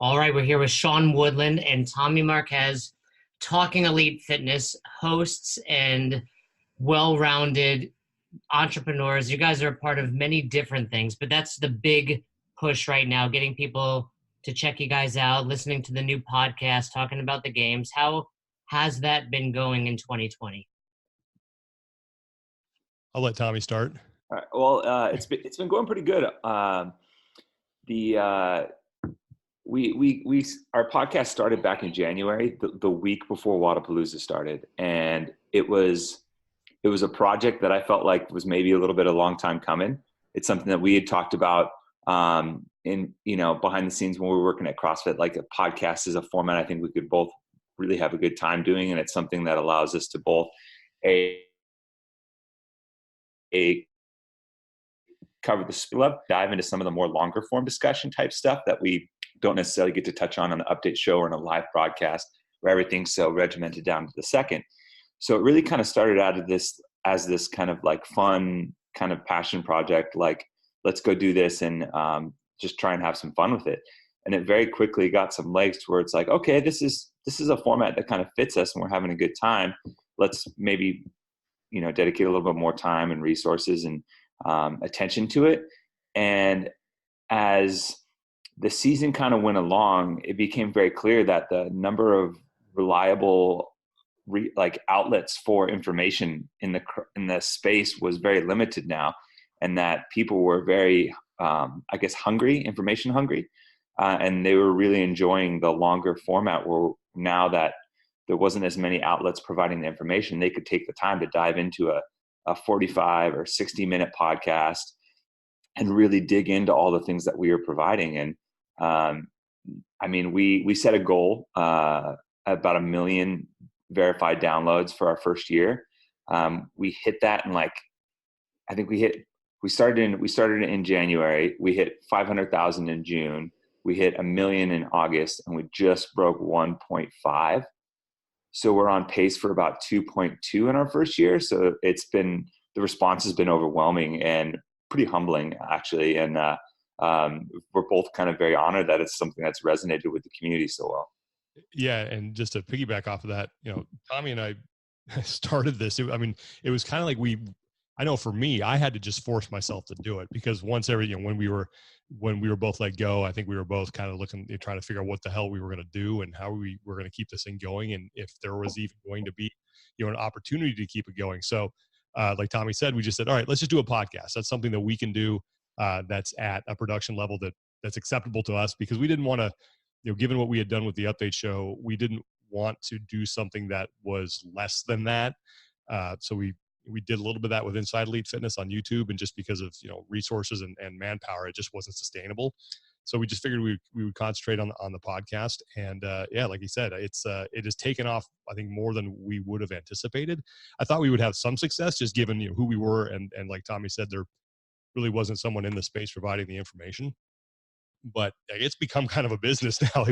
All right, we're here with Sean Woodland and Tommy Marquez, talking Elite Fitness, hosts and well-rounded entrepreneurs. You guys are a part of many different things, but that's the big push right now, getting people to check you guys out, listening to the new podcast, talking about the games. How has that been going in 2020? I'll let Tommy start. All right. Well, it's been going pretty good. The our podcast started back in January, the week before Wadapalooza started, and it was a project that I felt like was maybe a little bit a long time coming. It's something that we had talked about behind the scenes when we were working at CrossFit. Like, a podcast is a format I think we could both really have a good time doing, and it's something that allows us to both cover the spill, dive into some of the more longer form discussion type stuff that we don't necessarily get to touch on the update show or in a live broadcast where everything's so regimented down to the second. So it really kind of started out of this as this kind of like fun kind of passion project, like, let's go do this and just try and have some fun with it. And it very quickly got some legs to where it's like, okay, this is a format that kind of fits us and we're having a good time. Let's maybe, dedicate a little bit more time and resources and attention to it. And as the season kind of went along, it became very clear that the number of reliable outlets for information in the space was very limited now, and that people were very, information hungry, and they were really enjoying the longer format. Where now that there wasn't as many outlets providing the information, they could take the time to dive into a 45 or 60-minute podcast and really dig into all the things that we are providing. And we set a goal about 1 million verified downloads for our first year. We hit that in we started in January. We hit 500,000 in June. We hit 1 million in August, and we just broke 1.5. So we're on pace for about 2.2 in our first year. So the response has been overwhelming and pretty humbling, actually. And we're both kind of very honored that it's something that's resonated with the community so well. Yeah. And just to piggyback off of that, Tommy and I started this. It was kind of like I know for me, I had to just force myself to do it, because once when we were both let go, I think we were both kind of trying to figure out what the hell we were going to do and how we were going to keep this thing going, and if there was even going to be, an opportunity to keep it going. So, like Tommy said, we just said, all right, let's just do a podcast. That's something that we can do. That's at a production level that's acceptable to us, because we didn't want to, given what we had done with the update show, we didn't want to do something that was less than that. So we did a little bit of that with Inside Elite Fitness on YouTube, and just because of resources and manpower, it just wasn't sustainable. So we just figured we would concentrate on the podcast. And like you said, it has taken off, I think, more than we would have anticipated. I thought we would have some success, just given who we were, and like Tommy said, there really wasn't someone in the space providing the information. But it's become kind of a business now.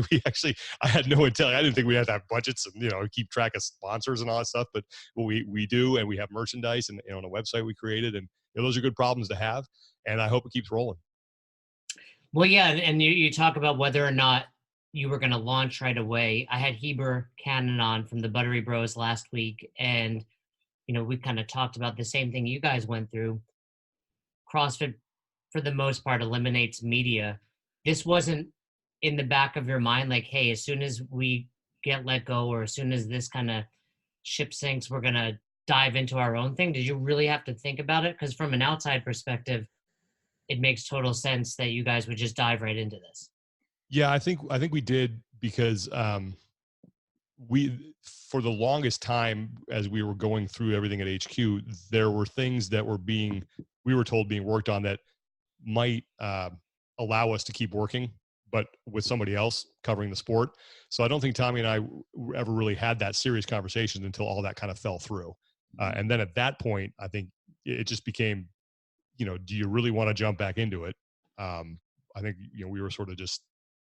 I had no intent. I didn't think we had to have budgets and keep track of sponsors and all that stuff. But we do, and we have merchandise and on a website we created, and those are good problems to have. And I hope it keeps rolling. Well, yeah, and you talk about whether or not you were going to launch right away. I had Heber Cannon on from the Buttery Bros last week, and we kind of talked about the same thing you guys went through. CrossFit, for the most part, eliminates media. This wasn't in the back of your mind, like, hey, as soon as we get let go, or as soon as this kind of ship sinks, we're going to dive into our own thing? Did you really have to think about it? Because from an outside perspective, it makes total sense that you guys would just dive right into this. Yeah, I think we did, because we, for the longest time, as we were going through everything at HQ, there were things that we were told being worked on that might allow us to keep working, but with somebody else covering the sport. So I don't think Tommy and I ever really had that serious conversation until all that kind of fell through. And then at that point, I think it just became, do you really want to jump back into it? I think, we were sort of just,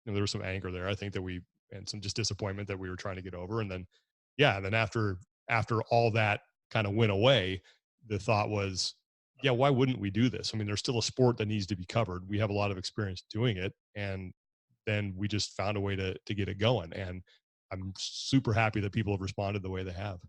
there was some anger there, I think, and some just disappointment that we were trying to get over. And then, after all that kind of went away, the thought was, why wouldn't we do this? There's still a sport that needs to be covered. We have a lot of experience doing it, and then we just found a way to get it going. And I'm super happy that people have responded the way they have.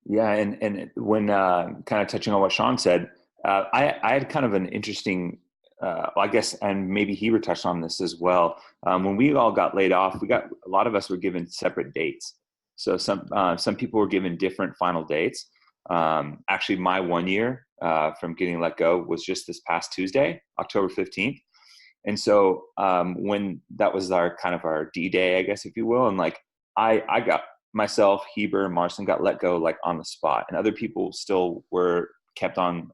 Yeah. And when kind of touching on what Sean said, I had kind of an interesting, I guess, and maybe Heber touched on this as well. When we all got laid off, a lot of us were given separate dates. So some people were given different final dates. Actually, my 1 year from getting let go was just this past Tuesday, October 15th. And so when that was our kind of our D-Day, I guess, if you will, and like I got myself, Heber, and Marston got let go like on the spot, and other people still were kept on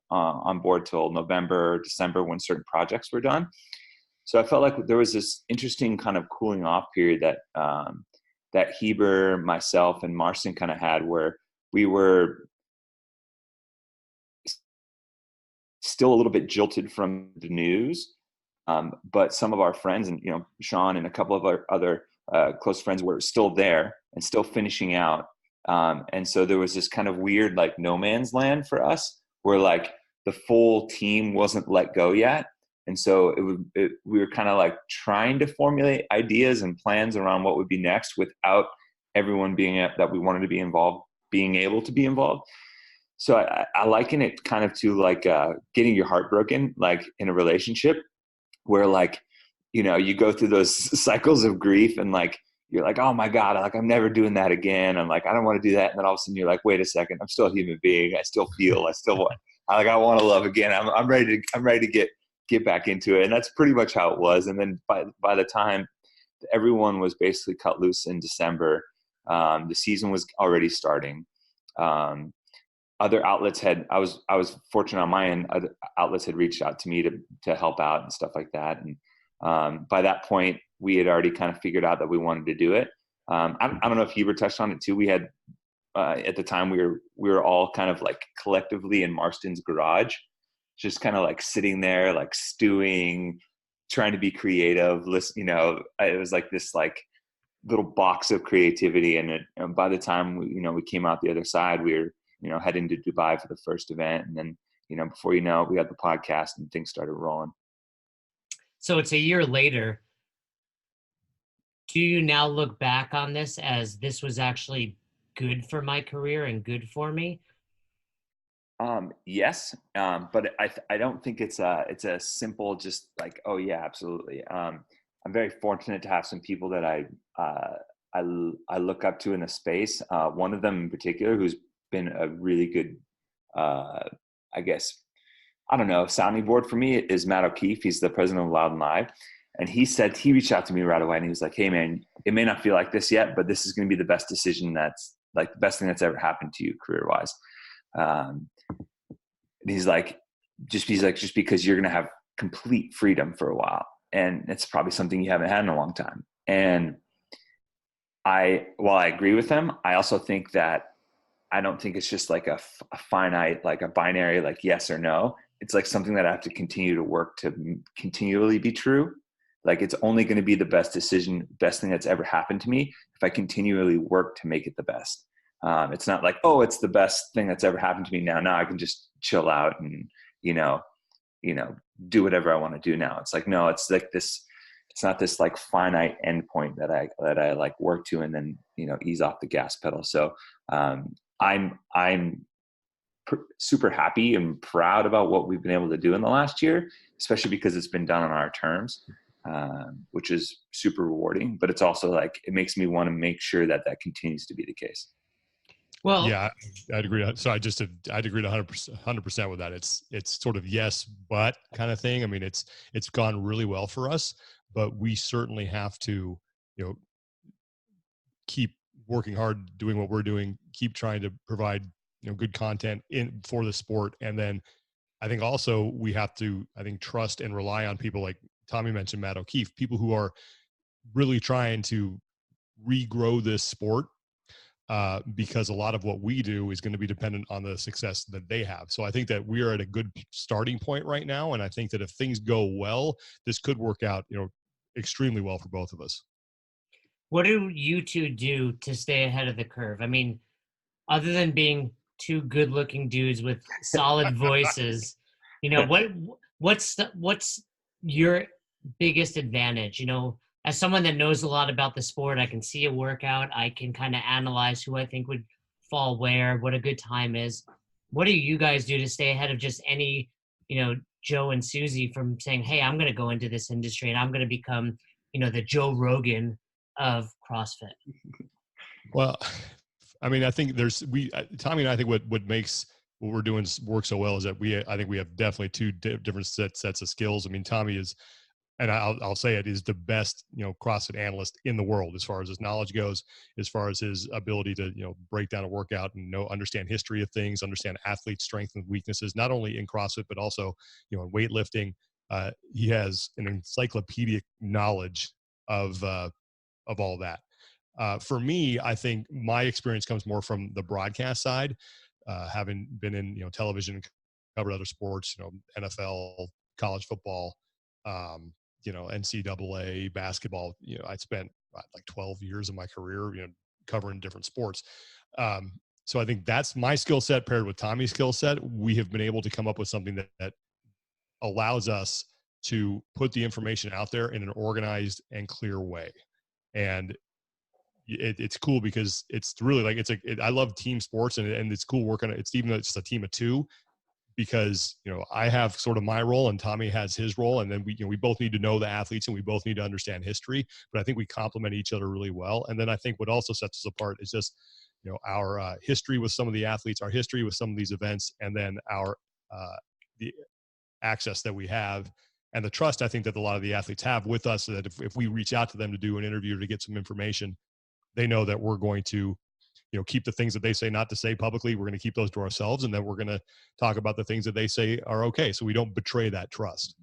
board till November, December when certain projects were done. So I felt like there was this interesting kind of cooling off period that Heber, myself, and Marston kind of had, where we were still a little bit jilted from the news. But some of our friends and, Sean and a couple of our other close friends were still there and still finishing out. And so there was this kind of weird, like, no man's land for us, where like the full team wasn't let go yet. And so we were kind of like trying to formulate ideas and plans around what would be next without everyone that we wanted to be involved, being able to be involved. So I liken it kind of to like getting your heart broken, like in a relationship, where like, you go through those cycles of grief and like, you're like, oh my God, I'm never doing that again. I'm like, I don't want to do that. And then all of a sudden you're like, wait a second, I'm still a human being. I still feel, I want to love again. I'm ready to get back into it. And that's pretty much how it was. And then by the time everyone was basically cut loose in December, the season was already starting. Other outlets I was fortunate on my end. Other outlets had reached out to me to help out and stuff like that. And by that point, we had already kind of figured out that we wanted to do it. I don't know if Heber touched on it too. We had at the time we were all kind of like collectively in Marston's garage, just kind of like sitting there, like stewing, trying to be creative. It was like this like little box of creativity. And by the time we came out the other side, we were heading to Dubai for the first event. And then, before you know it, we had the podcast and things started rolling. So it's a year later. Do you now look back on this as this was actually good for my career and good for me? Yes. But I don't think it's a simple, just like, oh yeah, absolutely. I'm very fortunate to have some people that I look up to in the space. One of them in particular, who's been a really good, I guess, I don't know, sounding board for me, is Matt O'Keefe. He's the president of Loud and Live. And he reached out to me right away and he was like, hey man, it may not feel like this yet, but this is going to be the best decision that's like the best thing that's ever happened to you career wise. And he's like, just because you're going to have complete freedom for a while. And it's probably something you haven't had in a long time. And while I agree with him, I also think that I don't think it's just like a finite, like a binary, like yes or no. It's like something that I have to continue to work to continually be true. Like it's only going to be the best decision, best thing that's ever happened to me if I continually work to make it the best. It's not like, oh, it's the best thing that's ever happened to me now. Now I can just chill out and, do whatever I want to do now. It's like, no, it's like this, it's not this like finite endpoint that I like work to and then, ease off the gas pedal. So I'm super happy and proud about what we've been able to do in the last year, especially because it's been done on our terms, which is super rewarding, but it's also like, it makes me want to make sure that continues to be the case. Well, yeah, I'd agree. So I'd agree to 100% with that. It's sort of yes, but kind of thing. I mean, it's gone really well for us, but we certainly have to, keep working hard, doing what we're doing, keep trying to provide, good content for the sport. And then I think also we have to, trust and rely on people like Tommy mentioned, Matt O'Keefe, people who are really trying to regrow this sport. Because a lot of what we do is going to be dependent on the success that they have. So I think that we are at a good starting point right now. And I think that if things go well, this could work out, extremely well for both of us. What do you two do to stay ahead of the curve? I mean, other than being two good looking dudes with solid voices, what's your biggest advantage? as someone that knows a lot about the sport, I can see a workout. I can kind of analyze who I think would fall where, what a good time is. What do you guys do to stay ahead of just any, Joe and Susie from saying, hey, I'm going to go into this industry and I'm going to become, the Joe Rogan of CrossFit? Well, I mean, I think Tommy and I think what makes what we're doing work so well is that I think we have definitely two different sets of skills. I mean, Tommy is, and I'll say it, is the best, CrossFit analyst in the world as far as his knowledge goes, as far as his ability to, break down a workout and understand history of things, understand athlete strengths and weaknesses, not only in CrossFit, but also, in weightlifting. He has an encyclopedic knowledge of all that. For me, I think my experience comes more from the broadcast side, having been in, television, covered other sports, NFL, college football, NCAA basketball. I spent like 12 years of my career, covering different sports. So I think that's my skill set paired with Tommy's skill set. We have been able to come up with something that allows us to put the information out there in an organized and clear way. And it's cool because it's really like, I love team sports, and it's cool working. It's even though it's just a team of two, because, I have sort of my role and Tommy has his role. And then we both need to know the athletes and we both need to understand history, but I think we complement each other really well. And then I think what also sets us apart is just, our history with some of the athletes, our history with some of these events, and then the access that we have and the trust I think that a lot of the athletes have with us, so that if we reach out to them to do an interview or to get some information, they know that we're going to, keep the things that they say not to say publicly. We're going to keep those to ourselves. And then we're going to talk about the things that they say are okay. So we don't betray that trust.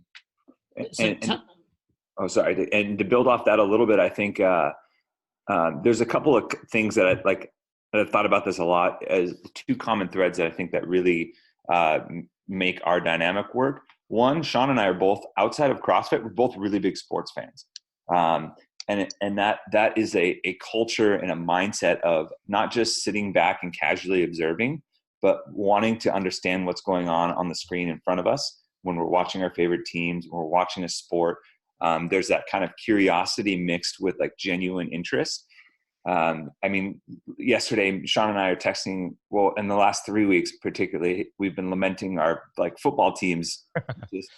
Sorry. And to build off that a little bit, I think there's a couple of things that I've thought about this a lot as two common threads that I think that really make our dynamic work. One, Sean and I are both, outside of CrossFit, we're both really big sports fans. And that is a culture and a mindset of not just sitting back and casually observing, but wanting to understand what's going on the screen in front of us when we're watching our favorite teams, when we're watching a sport. There's that kind of curiosity mixed with like genuine interest. Yesterday, Sean and I are texting, well, in the last 3 weeks, particularly, we've been lamenting our like football teams just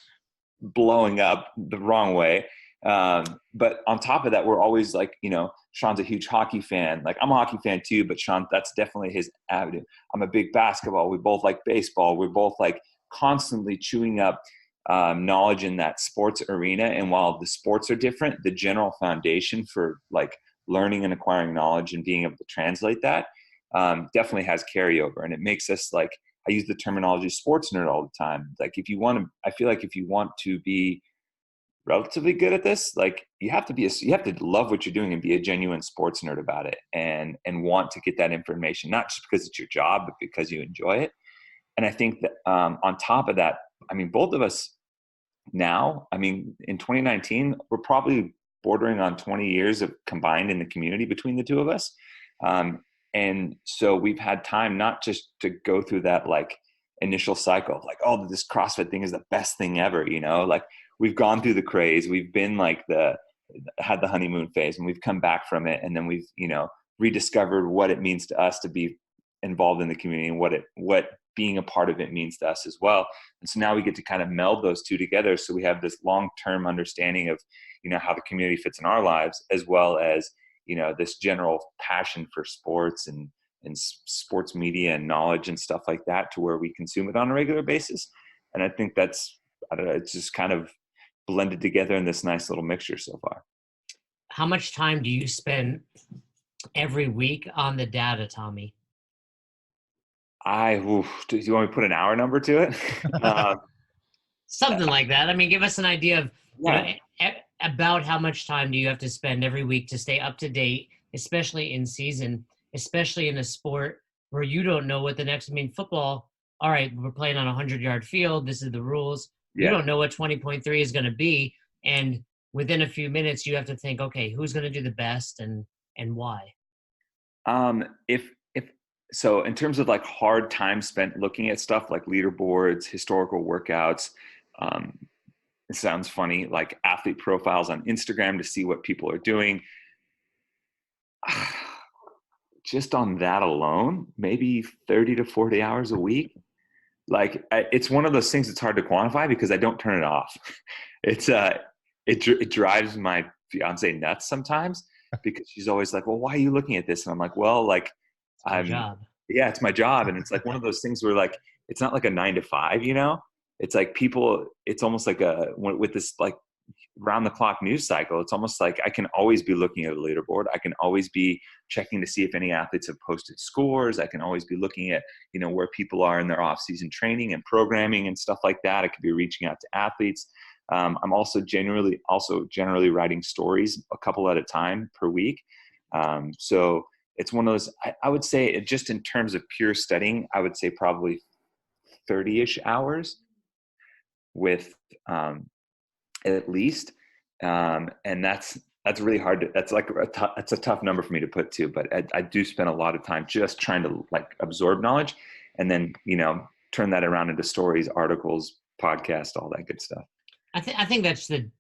blowing up the wrong way. But on top of that, we're always like, Sean's a huge hockey fan. Like, I'm a hockey fan too, but Sean, that's definitely his avenue. I'm a big basketball. We both like baseball. We're both like constantly chewing up knowledge in that sports arena. And while the sports are different, the general foundation for like learning and acquiring knowledge and being able to translate that definitely has carryover. And it makes us, like, I use the terminology sports nerd all the time. Like, I feel like if you want to be relatively good at this, like, you have to love what you're doing and be a genuine sports nerd about it, and want to get that information, not just because it's your job, but because you enjoy it. And I think that on top of that, both of us now, in 2019, we're probably bordering on 20 years of combined in the community between the two of us. And so we've had time not just to go through that like initial cycle of like, oh, this CrossFit thing is the best thing ever, like, we've gone through the craze. We've been like had the honeymoon phase, and we've come back from it. And then we've, rediscovered what it means to us to be involved in the community, and what being a part of it means to us as well. And so now we get to kind of meld those two together. So we have this long-term understanding of, how the community fits in our lives, as well as, this general passion for sports and sports media and knowledge and stuff like that, to where we consume it on a regular basis. And I think that's, I don't know, it's just kind of blended together in this nice little mixture so far. How much time do you spend every week on the data, Tommy? Do you want me to put an hour number to it? Something like that. Give us an idea of, about how much time do you have to spend every week to stay up to date, especially in season, especially in a sport where you don't know what the next, football, all right, we're playing on a 100-yard field. This is the rules. Yeah. You don't know what 20.3 is going to be. And within a few minutes, you have to think, okay, who's going to do the best and why? So in terms of like hard time spent looking at stuff like leaderboards, historical workouts, it sounds funny, like athlete profiles on Instagram to see what people are doing. Just on that alone, maybe 30 to 40 hours a week. Like it's one of those things that's hard to quantify because I don't turn it off. It drives my fiance nuts sometimes because she's always like, well, why are you looking at this? And I'm like, well, like yeah, it's my job. And it's like one of those things where like, it's not like a 9 to 5, you know, it's like it's almost like with this like round the clock news cycle, it's almost like I can always be looking at a leaderboard. I can always be checking to see if any athletes have posted scores. I can always be looking at, you know, where people are in their off-season training and programming and stuff like that. I could be reaching out to athletes. I'm also generally writing stories a couple at a time per week. So it's one of those, I would say just in terms of pure studying, I would say probably 30-ish hours with, at least. And that's really hard that's like that's a tough number for me to put to, but I do spend a lot of time just trying to like absorb knowledge and then, you know, turn that around into stories, articles, podcasts, all that good stuff. I think that's the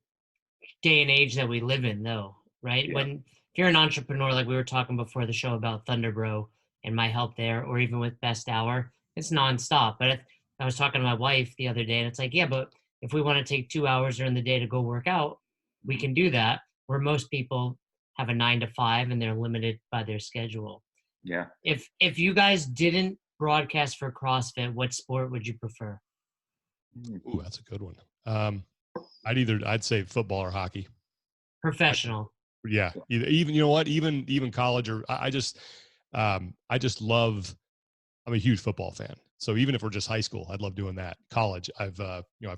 day and age that we live in though, right? Yeah. When if you're an entrepreneur, like we were talking before the show about Thunderbro and my help there, or even with Best Hour, it's nonstop. But I was talking to my wife the other day and it's like, yeah, but if we want to take 2 hours during the day to go work out, we can do that, where most people have a 9 to 5 and they're limited by their schedule. Yeah. If you guys didn't broadcast for CrossFit, what sport would you prefer? Ooh, that's a good one. I'd say football or hockey. Professional. Yeah. Even, you know what, even college, or I just love, I'm a huge football fan. So even if we're just high school, I'd love doing that. College, I've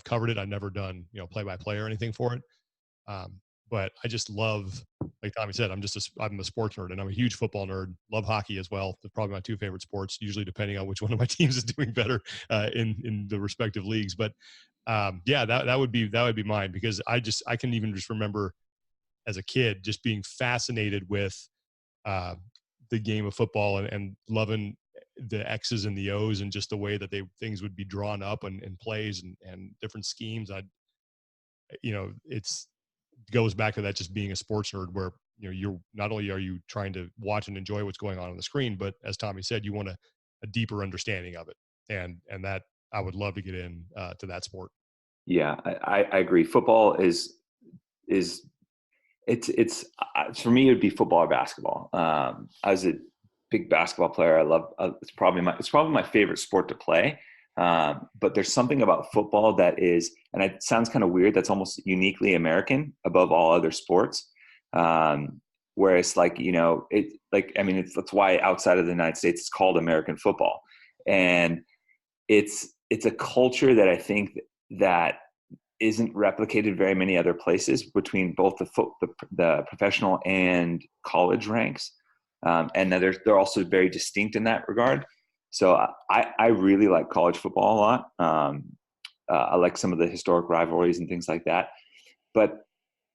covered it. I've never done, you know, play-by-play or anything for it. But I just love, like Tommy said, I'm a sports nerd, and I'm a huge football nerd. Love hockey as well. They're probably my two favorite sports, usually depending on which one of my teams is doing better in the respective leagues. But yeah, that would be mine, because I can even just remember as a kid just being fascinated with the game of football and loving the X's and the O's and just the way that things would be drawn up and plays and different schemes. It's goes back to that, just being a sports nerd, where, you know, you're not only are you trying to watch and enjoy what's going on the screen, but as Tommy said, you want a deeper understanding of it. And that I would love to get in to that sport. Yeah, I agree. Football is it's for me, it would be football or basketball. I was a big basketball player. I love, it's probably my favorite sport to play. But there's something about football that is, and it sounds kind of weird, that's almost uniquely American above all other sports. Where it's like, you know, that's why outside of the United States, it's called American football. And it's a culture that I think that isn't replicated very many other places between both the professional and college ranks. And they're also very distinct in that regard. So I really like college football a lot. I like some of the historic rivalries and things like that. But,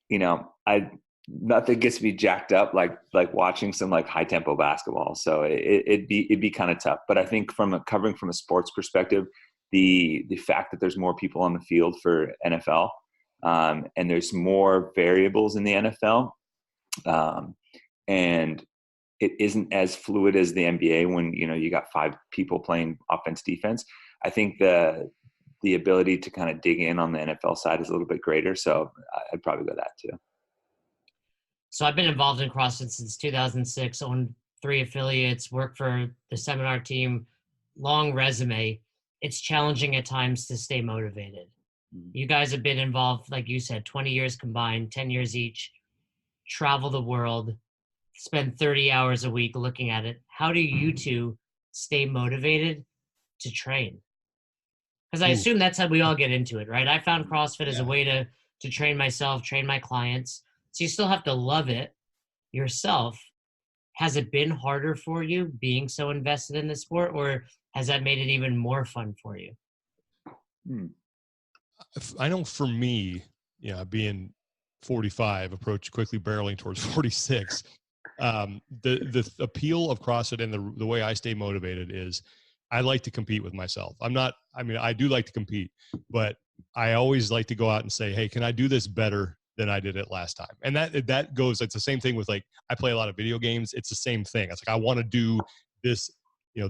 you know, nothing gets me jacked up like watching some like high tempo basketball. So it'd be kind of tough. But I think covering from a sports perspective, the fact that there's more people on the field for NFL, and there's more variables in the NFL, and it isn't as fluid as the NBA when, you know, you got 5 people playing offense, defense. I think the ability to kind of dig in on the NFL side is a little bit greater. So I'd probably go that too. So I've been involved in CrossFit since 2006, owned 3 affiliates, worked for the seminar team, long resume. It's challenging at times to stay motivated. You guys have been involved, like you said, 20 years combined, 10 years each, travel the world, spend 30 hours a week looking at it. How do you two stay motivated to train? Because I assume that's how we all get into it, right? I found CrossFit as a way to train myself, train my clients. So you still have to love it yourself. Has it been harder for you being so invested in the sport, or has that made it even more fun for you? I know for me, being 45, quickly barreling towards 46, the appeal of CrossFit and the way I stay motivated is I like to compete with myself. I do like to compete, but I always like to go out and say, hey, can I do this better than I did it last time? And that goes, it's the same thing with, like, I play a lot of video games. It's the same thing. It's like, I want to do this,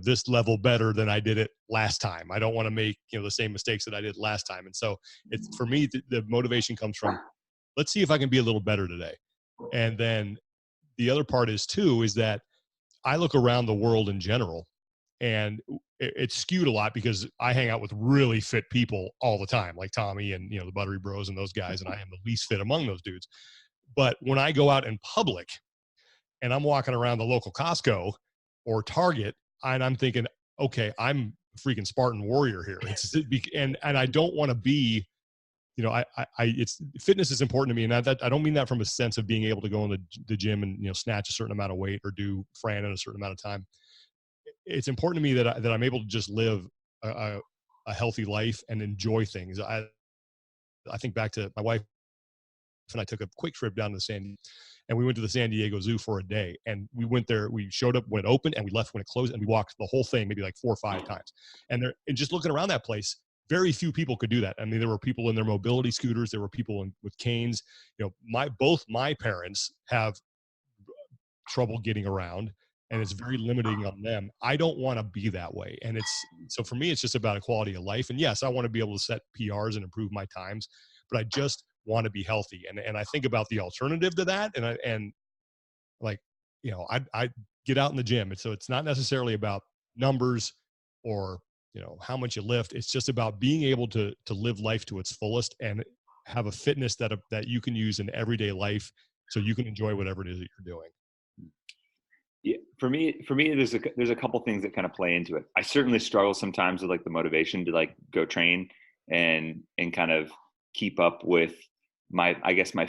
this level better than I did it last time. I don't want to make, the same mistakes that I did last time. And so it's, for me, the motivation comes from, let's see if I can be a little better today. And then the other part is that I look around the world in general, and it's skewed a lot because I hang out with really fit people all the time, like Tommy and, the Buttery Bros and those guys. And I am the least fit among those dudes. But when I go out in public and I'm walking around the local Costco or Target, and I'm thinking, okay, I'm a freaking Spartan warrior here. And I don't want to be, it's, fitness is important to me. And I don't mean that from a sense of being able to go in the gym and, snatch a certain amount of weight or do Fran in a certain amount of time. It's important to me that I'm able to just live a healthy life and enjoy things. I think back to my wife and I took a quick trip down to and we went to the San Diego Zoo for a day, and we went there. We showed up when it opened, and we left when it closed, and we walked the whole thing maybe like 4 or 5 times. And just looking around that place, very few people could do that. I mean, there were people in their mobility scooters. There were people with canes. Both my parents have trouble getting around, and it's very limiting on them. I don't want to be that way. And so for me, it's just about a quality of life. And yes, I want to be able to set PRs and improve my times, but I just want to be healthy. And I think about the alternative to that. And I get out in the gym. And so it's not necessarily about numbers or, how much you lift. It's just about being able to live life to its fullest and have a fitness that you can use in everyday life so you can enjoy whatever it is that you're doing. Yeah, for me, there's a couple things that kind of play into it. I certainly struggle sometimes with, like, the motivation to, like, go train and kind of keep up with my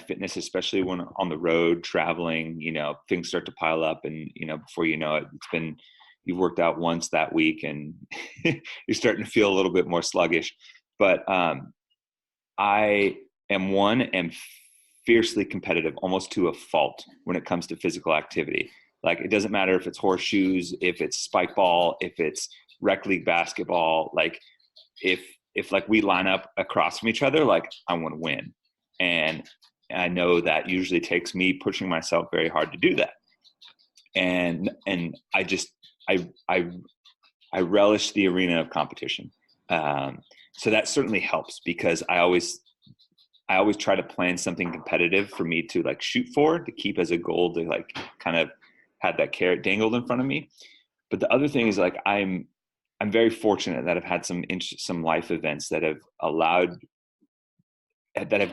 fitness, especially when on the road traveling. Things start to pile up, and before you know it, you've worked out once that week, and you're starting to feel a little bit more sluggish. But I am fiercely competitive, almost to a fault, when it comes to physical activity. Like, it doesn't matter if it's horseshoes, if it's spike ball, if it's rec league basketball. Like, if like we line up across from each other, like, I want to win. And I know that usually takes me pushing myself very hard to do that. And I relish the arena of competition. So that certainly helps, because I always try to plan something competitive for me to, like, shoot for, to keep as a goal, to, like, kind of had that carrot dangled in front of me. But the other thing is, like, I'm very fortunate that I've had some life events that have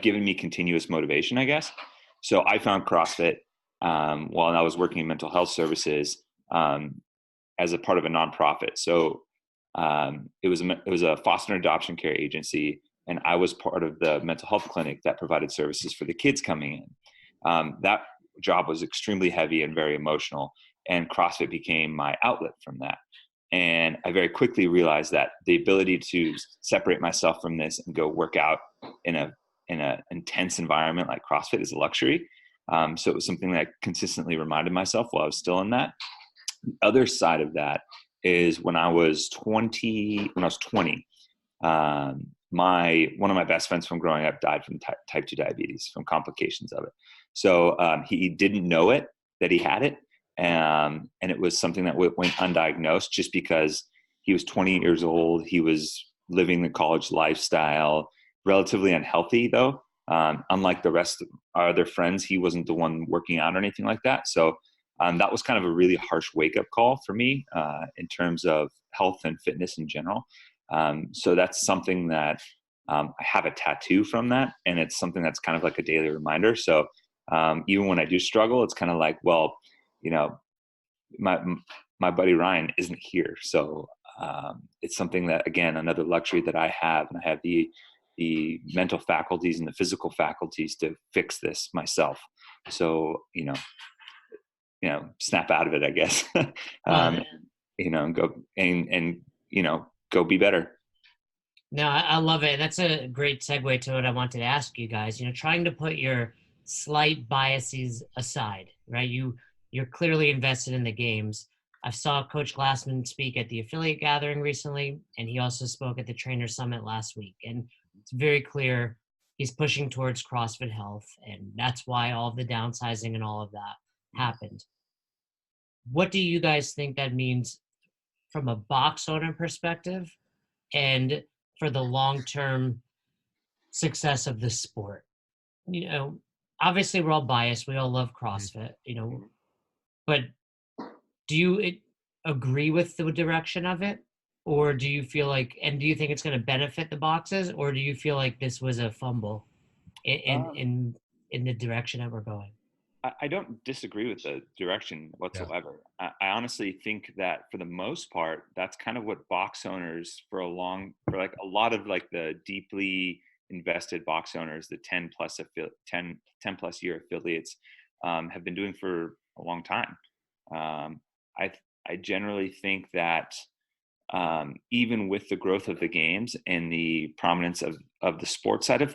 given me continuous motivation, I guess. So I found CrossFit while I was working in mental health services as a part of a nonprofit. So it was a foster and adoption care agency, and I was part of the mental health clinic that provided services for the kids coming in. That job was extremely heavy and very emotional, and CrossFit became my outlet from that. And I very quickly realized that the ability to separate myself from this and go work out in a intense environment like CrossFit is a luxury. So it was something that I consistently reminded myself while I was still in that. The other side of that is when I was 20, one of my best friends from growing up died from type 2 diabetes, from complications of it. So he didn't know it, that he had it. And it was something that went undiagnosed just because he was 20 years old. He was living the college lifestyle, relatively unhealthy though. Unlike the rest of our other friends, he wasn't the one working out or anything like that. So that was kind of a really harsh wake-up call for me in terms of health and fitness in general. So that's something that I have a tattoo from that, and it's something that's kind of like a daily reminder. So even when I do struggle, it's kind of like, well, my buddy Ryan isn't here. So it's something that, again, another luxury that I have, and I have the mental faculties and the physical faculties to fix this myself. So, snap out of it, I guess, and go and go be better. No, I love it. That's a great segue to what I wanted to ask you guys. Trying to put your slight biases aside, right? You're clearly invested in the games. I saw Coach Glassman speak at the affiliate gathering recently, and he also spoke at the Trainer Summit last week. And it's very clear he's pushing towards CrossFit Health, and that's why all of the downsizing and all of that happened. What do you guys think that means from a box owner perspective and for the long-term success of the sport? You know, obviously we're all biased. We all love CrossFit, you know, but do you agree with the direction of it? Or do you feel like, and do you think it's going to benefit the boxes, or do you feel like this was a fumble in the direction that we're going? I don't disagree with the direction Yeah. whatsoever. I honestly think that for the most part, that's kind of what box owners for like a lot of like the deeply invested box owners, the 10 plus year affiliates, have been doing for a long time. I generally think that even with the growth of the games and the prominence of the sports side of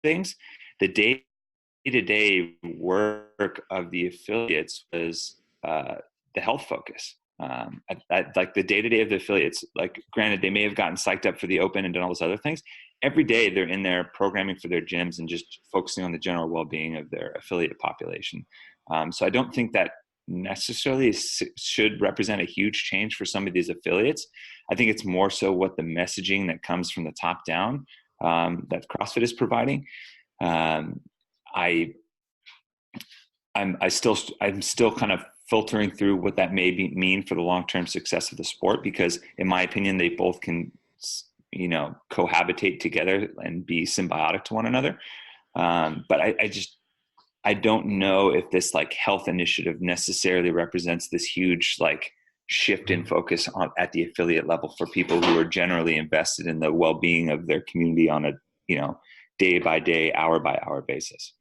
things, the day-to-day work of the affiliates was the health focus. Like the day-to-day of the affiliates, like granted, they may have gotten psyched up for the open and done all those other things. Every day they're in there programming for their gyms and just focusing on the general well-being of their affiliate population. So I don't think that necessarily should represent a huge change for some of these affiliates. I think it's more so what the messaging that comes from the top down that CrossFit is providing. I'm still kind of filtering through what that may mean for the long-term success of the sport, because in my opinion, they both can, cohabitate together and be symbiotic to one another. But I don't know if this like health initiative necessarily represents this huge like shift in focus at the affiliate level for people who are generally invested in the well-being of their community on a, day by day, hour by hour basis.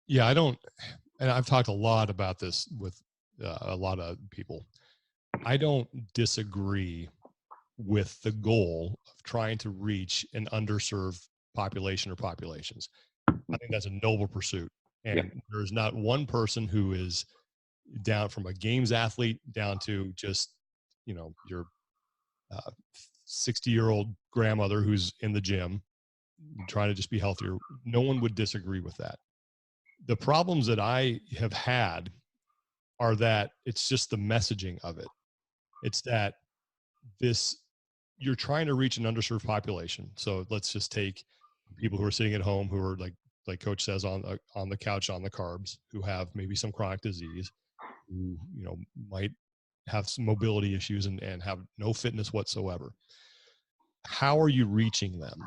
Yeah, and I've talked a lot about this with a lot of people. I don't disagree with the goal of trying to reach an underserved population or populations. I think that's a noble pursuit. And there's not one person who is down from a games athlete down to just, your 60-year-old grandmother who's in the gym trying to just be healthier. No one would disagree with that. The problems that I have had are that it's just the messaging of it. It's that you're trying to reach an underserved population. So let's just take people who are sitting at home who are like Coach says, on the couch, on the carbs, who have maybe some chronic disease, who, might have some mobility issues and have no fitness whatsoever. How are you reaching them?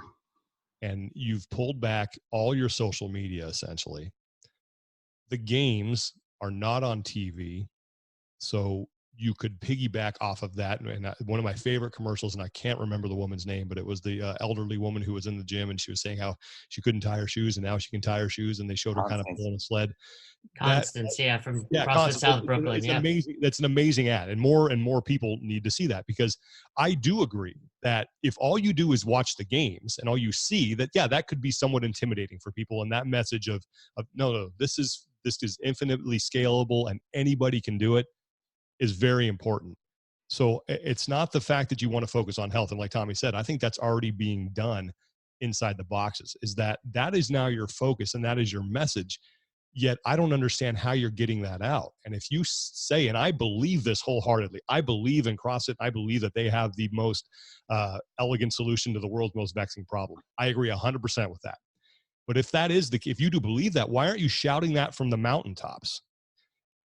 And you've pulled back all your social media, essentially. The games are not on TV. So you could piggyback off of that. And one of my favorite commercials, and I can't remember the woman's name, but it was the elderly woman who was in the gym and she was saying how she couldn't tie her shoes and now she can tie her shoes, and they showed her kind of pulling a sled. Constance, from CrossFit Constance, South Brooklyn. It's amazing. That's an amazing ad, and more people need to see that, because I do agree that if all you do is watch the games and all you see that could be somewhat intimidating for people. And that message of no, this is infinitely scalable and anybody can do it is very important. So it's not the fact that you want to focus on health. And like Tommy said, I think that's already being done inside the boxes, is that is now your focus and that is your message. Yet I don't understand how you're getting that out. And if you say, and I believe this wholeheartedly, I believe in CrossFit, I believe that they have the most elegant solution to the world's most vexing problem. I agree 100% with that. But if you do believe that, why aren't you shouting that from the mountaintops?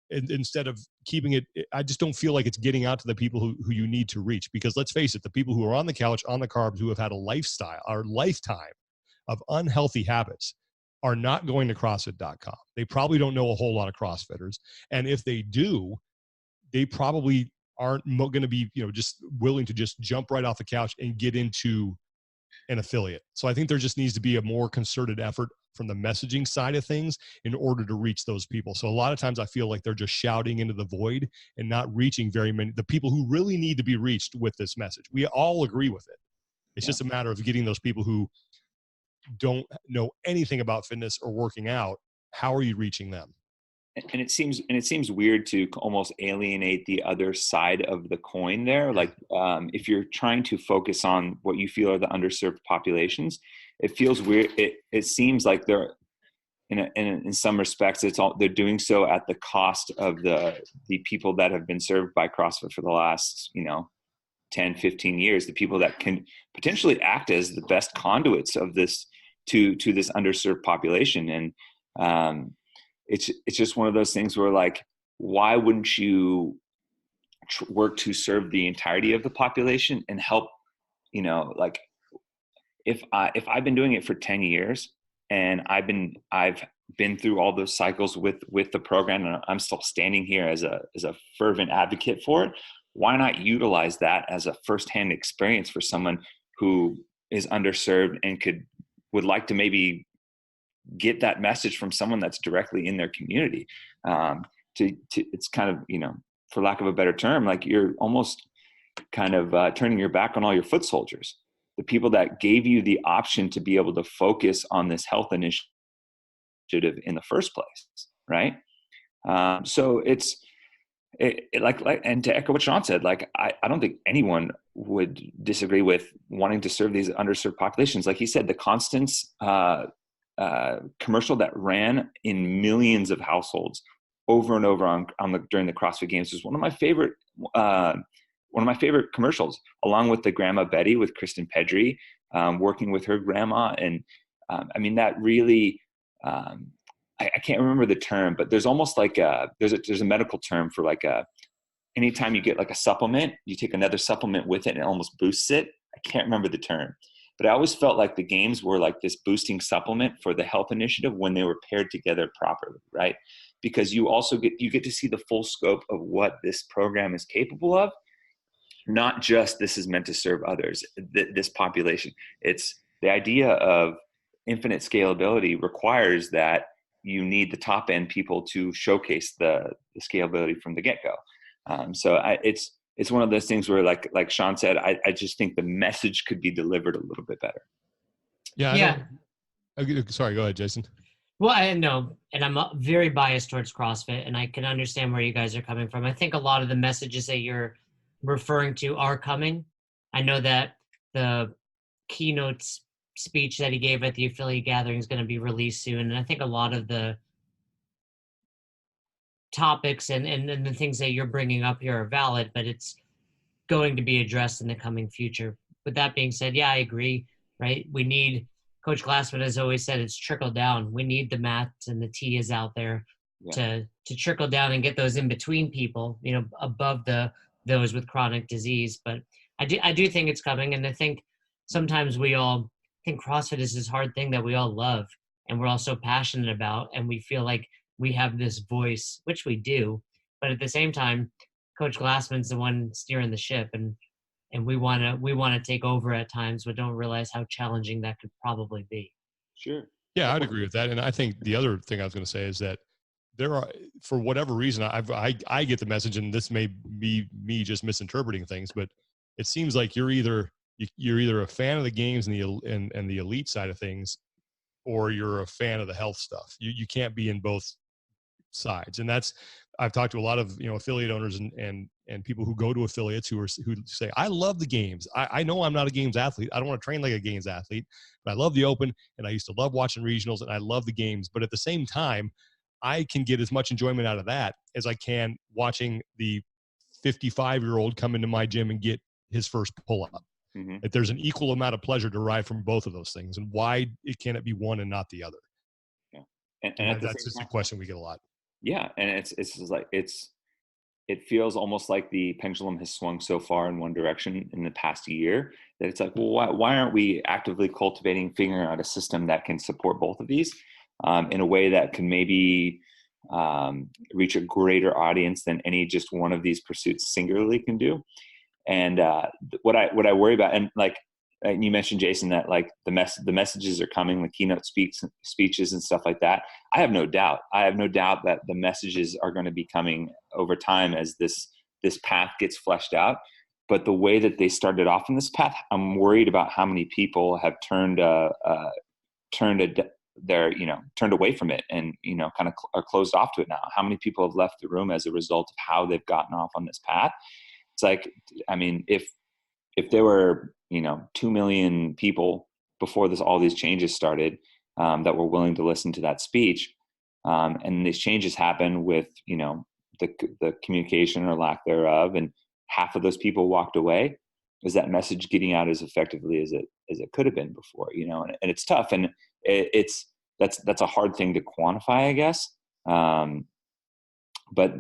Instead of keeping it, I just don't feel like it's getting out to the people who you need to reach. Because let's face it, the people who are on the couch, on the carbs, who have had a lifestyle or lifetime of unhealthy habits are not going to CrossFit.com. They probably don't know a whole lot of CrossFitters. And if they do, they probably aren't going to be, just willing to just jump right off the couch and get into an affiliate. So I think there just needs to be a more concerted effort from the messaging side of things in order to reach those people. So a lot of times I feel like they're just shouting into the void and not reaching the people who really need to be reached with this message. We all agree with it. It's just a matter of getting those people who don't know anything about fitness or working out. How are you reaching them? And it seems weird to almost alienate the other side of the coin there. Like if you're trying to focus on what you feel are the underserved populations, it feels weird. It seems like they're in some respects, they're doing so at the cost of the people that have been served by CrossFit for the last, 10, 15 years, the people that can potentially act as the best conduits of this to this underserved population. And it's just one of those things where, like, why wouldn't you work to serve the entirety of the population and help, like, if I've been doing it for 10 years and I've been through all those cycles with the program, and I'm still standing here as a fervent advocate for it, why not utilize that as a firsthand experience for someone who is underserved and would like to maybe get that message from someone that's directly in their community? It's kind of, for lack of a better term, like, you're almost kind of turning your back on all your foot soldiers, the people that gave you the option to be able to focus on this health initiative in the first place, right? So and to echo what Sean said, like, I don't think anyone would disagree with wanting to serve these underserved populations. Like he said, the Constance commercial that ran in millions of households over and over during the CrossFit Games was one of my favorite commercials, along with the Grandma Betty with Kristen Pedri, working with her grandma. And I mean, that really, I can't remember the term, but there's almost like there's a medical term for, like, anytime you get like a supplement, you take another supplement with it and it almost boosts it. I can't remember the term, but I always felt like the games were like this boosting supplement for the health initiative when they were paired together properly, right? Because you also get to see the full scope of what this program is capable of. Not just this is meant to serve others, this population. It's the idea of infinite scalability requires that you need the top end people to showcase the scalability from the get-go. So it's one of those things where, like Sean said, I just think the message could be delivered a little bit better. Yeah. Sorry, go ahead, Jason. Well, I know, and I'm very biased towards CrossFit, and I can understand where you guys are coming from. I think a lot of the messages that you're referring to are coming. I know that the keynote speech that he gave at the affiliate gathering is going to be released soon, and I think a lot of the topics and the things that you're bringing up here are valid, but it's going to be addressed in the coming future. With that being said, yeah, I agree, right? We need, Coach Glassman has always said, it's trickle down. We need the mats and the Tias out there to trickle down and get those in between people, above those with chronic disease. But I do think it's coming, and I think sometimes we all think CrossFit is this hard thing that we all love and we're all so passionate about, and we feel like we have this voice, which we do, but at the same time, Coach Glassman's the one steering the ship, and we want to take over at times, but don't realize how challenging that could probably be. Sure. Yeah, I'd agree with that. And I think the other thing I was going to say is that there are, for whatever reason, I get the message, and this may be me just misinterpreting things, but it seems like you're either a fan of the games and the elite side of things, or you're a fan of the health stuff. You can't be in both sides. And I've talked to a lot of, affiliate owners and people who go to affiliates who say, I love the games. I know I'm not a games athlete. I don't want to train like a games athlete, but I love the open, and I used to love watching regionals, and I love the games. But at the same time, I can get as much enjoyment out of that as I can watching the 55-year-old come into my gym and get his first pull-up. Mm-hmm. That there's an equal amount of pleasure derived from both of those things, and why can it be one and not the other? Yeah, and that's just a question we get a lot. Yeah, and it's like it feels almost like the pendulum has swung so far in one direction in the past year that it's like, well, why aren't we actively cultivating, figuring out a system that can support both of these in a way that can maybe reach a greater audience than any just one of these pursuits singularly can do? And what I worry about, and like you mentioned, Jason, that like the messages are coming, the keynote speeches and stuff like that. I have no doubt that the messages are going to be coming over time as this path gets fleshed out. But the way that they started off in this path, I'm worried about how many people have turned away from it and, kind of are closed off to it now. How many people have left the room as a result of how they've gotten off on this path? It's like, I mean, if there were, 2 million people before all these changes started, that were willing to listen to that speech. And these changes happen with, the communication or lack thereof. And half of those people walked away. Is that message getting out as effectively as it could have been before, and it's tough. And that's a hard thing to quantify, I guess. But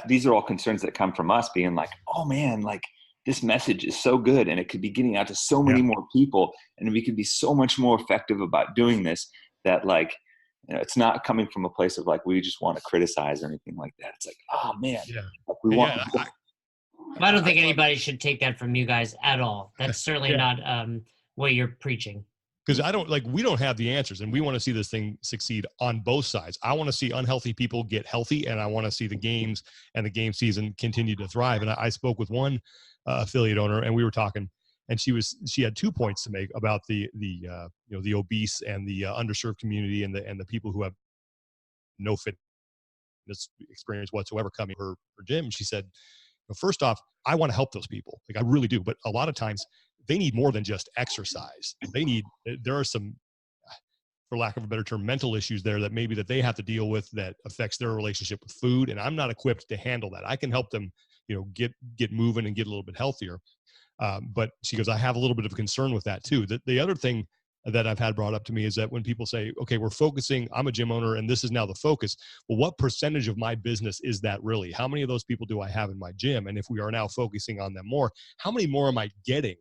these are all concerns that come from us being like, oh man, like this message is so good and it could be getting out to so many more people, and we could be so much more effective about doing this, that like, it's not coming from a place of like, we just want to criticize or anything like that. It's like, oh man, we want. I don't think anybody should take that from you guys at all. That's certainly not what you're preaching. Because we don't have the answers, and we want to see this thing succeed on both sides. I want to see unhealthy people get healthy, and I want to see the games and the game season continue to thrive. And I spoke with one affiliate owner, and we were talking, and she had 2 points to make about the obese and the underserved community and the people who have no fitness experience whatsoever coming to her gym. She said, first off, I want to help those people. Like I really do. But a lot of times they need more than just exercise. There are some, for lack of a better term, mental issues there that maybe that they have to deal with that affects their relationship with food. And I'm not equipped to handle that. I can help them, get moving and get a little bit healthier. But she goes, I have a little bit of a concern with that too. The other thing that I've had brought up to me is that when people say, okay, we're focusing, I'm a gym owner and this is now the focus. Well, what percentage of my business is that really? How many of those people do I have in my gym? And if we are now focusing on them more, how many more am I getting?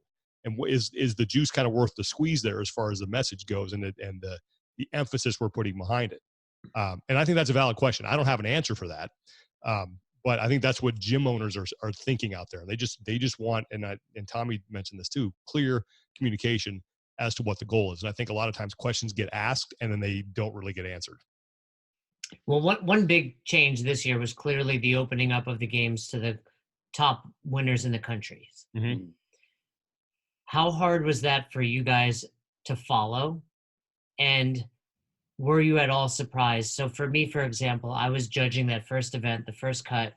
And is the juice kind of worth the squeeze there as far as the message goes and the emphasis we're putting behind it? And I think that's a valid question. I don't have an answer for that. But I think that's what gym owners are thinking out there. They just want, and Tommy mentioned this too, clear communication as to what the goal is. And I think a lot of times questions get asked and then they don't really get answered. Well, one big change this year was clearly the opening up of the games to the top winners in the country. Mm-hmm. How hard was that for you guys to follow? And were you at all surprised? So for me, for example, I was judging that first event, the first cut,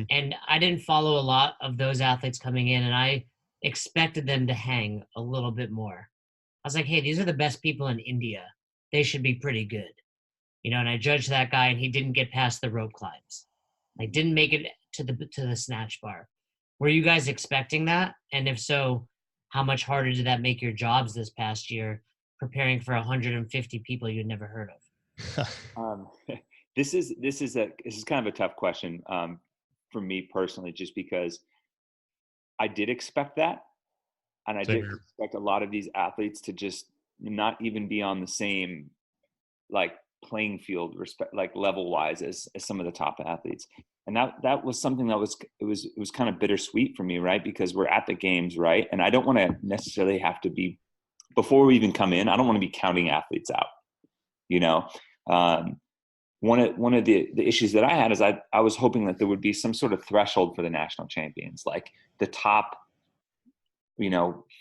and I didn't follow a lot of those athletes coming in, and I expected them to hang a little bit more. I was like, hey, these are the best people in India. They should be pretty good. And I judged that guy and he didn't get past the rope climbs. Like didn't make it to the snatch bar. Were you guys expecting that? And if so, how much harder did that make your jobs this past year preparing for 150 people you'd never heard of? This is kind of a tough question for me personally, just because I did expect that. And I did expect a lot of these athletes to just not even be on the same like playing field like level wise as some of the top athletes. And that was something that was kind of bittersweet for me, right? Because we're at the games, right? And I don't want to necessarily have to be, before we even come in, I don't want to be counting athletes out. One of the issues that I had is I was hoping that there would be some sort of threshold for the national champions, like the top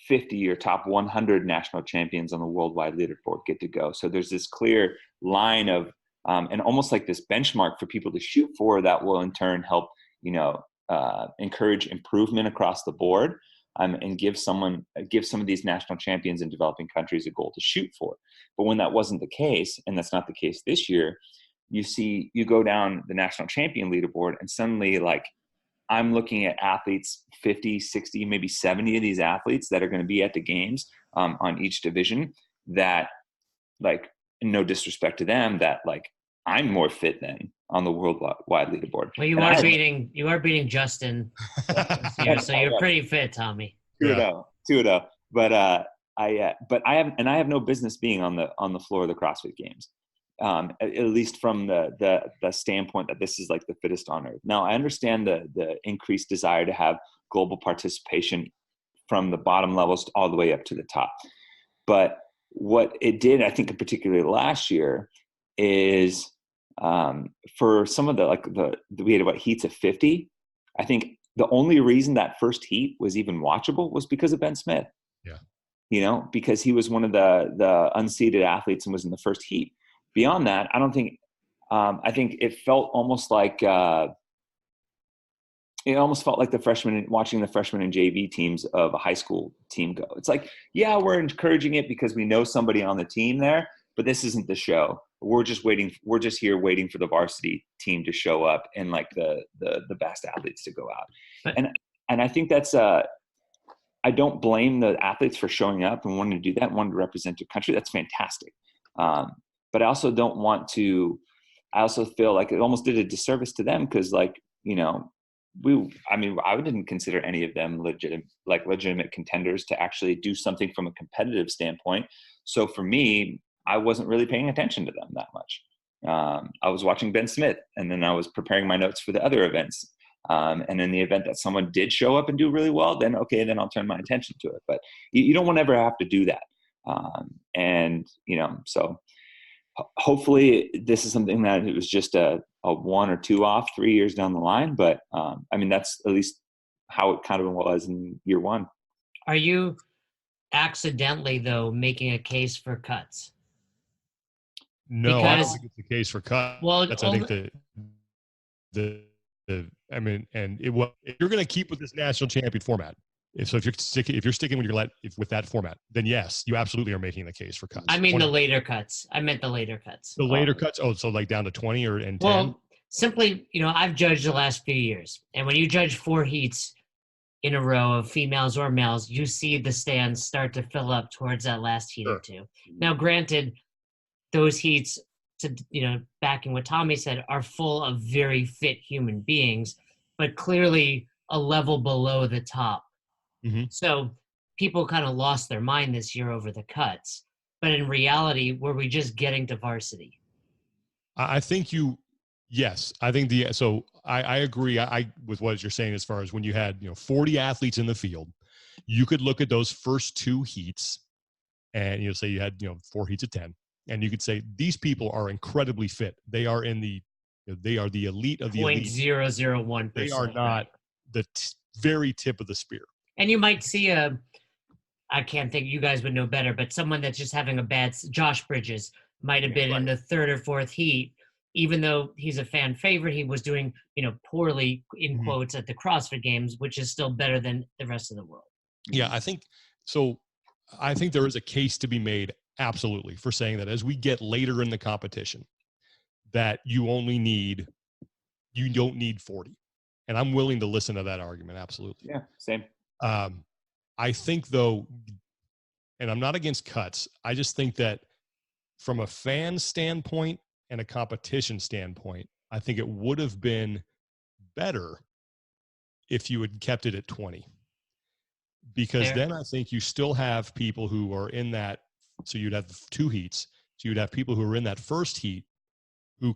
50 or top 100 national champions on the worldwide leaderboard get to go. So there's this clear line of, and almost like this benchmark for people to shoot for that will in turn help, encourage improvement across the board, and give some of these national champions in developing countries a goal to shoot for. But when that wasn't the case, and that's not the case this year, you go down the national champion leaderboard and suddenly like, I'm looking at athletes, 50, 60, maybe 70 of these athletes that are going to be at the games on each division that, like, no disrespect to them, that like I'm more fit than on the worldwide leaderboard. Well, you are beating Justin this year, so you're pretty fit, Tommy. 2-0. But I have no business being on the floor of the CrossFit Games. At least from the standpoint that this is like the fittest on earth. Now, I understand the increased desire to have global participation from the bottom levels all the way up to the top. But what it did, I think, particularly last year, is for some of we had heats of 50. I think the only reason that first heat was even watchable was because of Ben Smith. Yeah. Because he was one of the unseeded athletes and was in the first heat. Beyond that, I don't think, I think it felt almost like it almost felt like watching the freshman and JV teams of a high school team go. It's like, yeah, we're encouraging it because we know somebody on the team there, but this isn't the show. We're just here waiting for the varsity team to show up and like the best athletes to go out. But, and I think that's I don't blame the athletes for showing up and wanting to do that and wanting to represent their country. That's fantastic. But I also don't want to, I also feel like it almost did a disservice to them because, like, you know, I didn't consider any of them legitimate contenders to actually do something from a competitive standpoint. So for me, I wasn't really paying attention to them that much. I was watching Ben Smith, and then I was preparing my notes for the other events. And in the event that someone did show up and do really well, then I'll turn my attention to it. But you don't want to ever have to do that. And, you know, so hopefully this is something that it was just a 1 or 2 off 3 years down the line. But I mean, that's at least how it kind of was in year 1. Are you accidentally, though, making a case for cuts? No, I don't think it's the case for cuts. Well, I think I mean, and if you're going to keep with this national champion format, if you're sticking with that format, then yes, you absolutely are making the case for cuts. I mean, 20. The later cuts. I meant the later cuts. The later cuts. Oh, so like down to 20 or 10. Well, simply, you know, I've judged the last few years, and when you judge 4 heats in a row of females or males, you see the stands start to fill up towards that last heat or two. Now, granted, those heats, to, you know, backing what Tommy said, are full of very fit human beings, but clearly a level below the top. Mm-hmm. So people kind of lost their mind this year over the cuts. But in reality, were we just getting to varsity? I think yes. I think I agree with what you're saying as far as when you had, you know, 40 athletes in the field, you could look at those first 2 heats and, you know, say you had, you know, 4 heats of 10. And you could say these people are incredibly fit. They are they are the elite of the elite. 0.001%. They are not the very tip of the spear. And you might see I can't think, you guys would know better, but someone that's just having a bad, Josh Bridges might have been in the 3rd or 4th heat, even though he's a fan favorite. He was doing, you know, poorly in quotes at the CrossFit Games, which is still better than the rest of the world. Yeah, I think so. I think there is a case to be made. Absolutely, for saying that as we get later in the competition, that you don't need 40. And I'm willing to listen to that argument. Absolutely. Yeah, same. I think though, and I'm not against cuts, I just think that from a fan standpoint and a competition standpoint, I think it would have been better if you had kept it at 20. Because then I think you still have people who are in that. So you'd have 2 heats. So you'd have people who are in that first heat who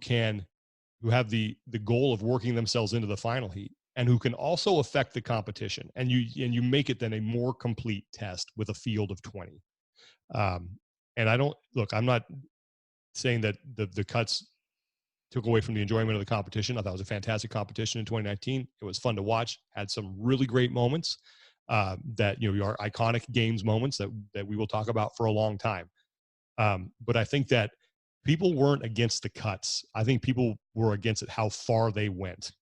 have the goal of working themselves into the final heat and who can also affect the competition. And you make it then a more complete test with a field of 20. And I'm not saying that the cuts took away from the enjoyment of the competition. I thought it was a fantastic competition in 2019. It was fun to watch, had some really great moments. That, you know, are iconic games moments that we will talk about for a long time. But I think that people weren't against the cuts. I think people were against it, how far they went.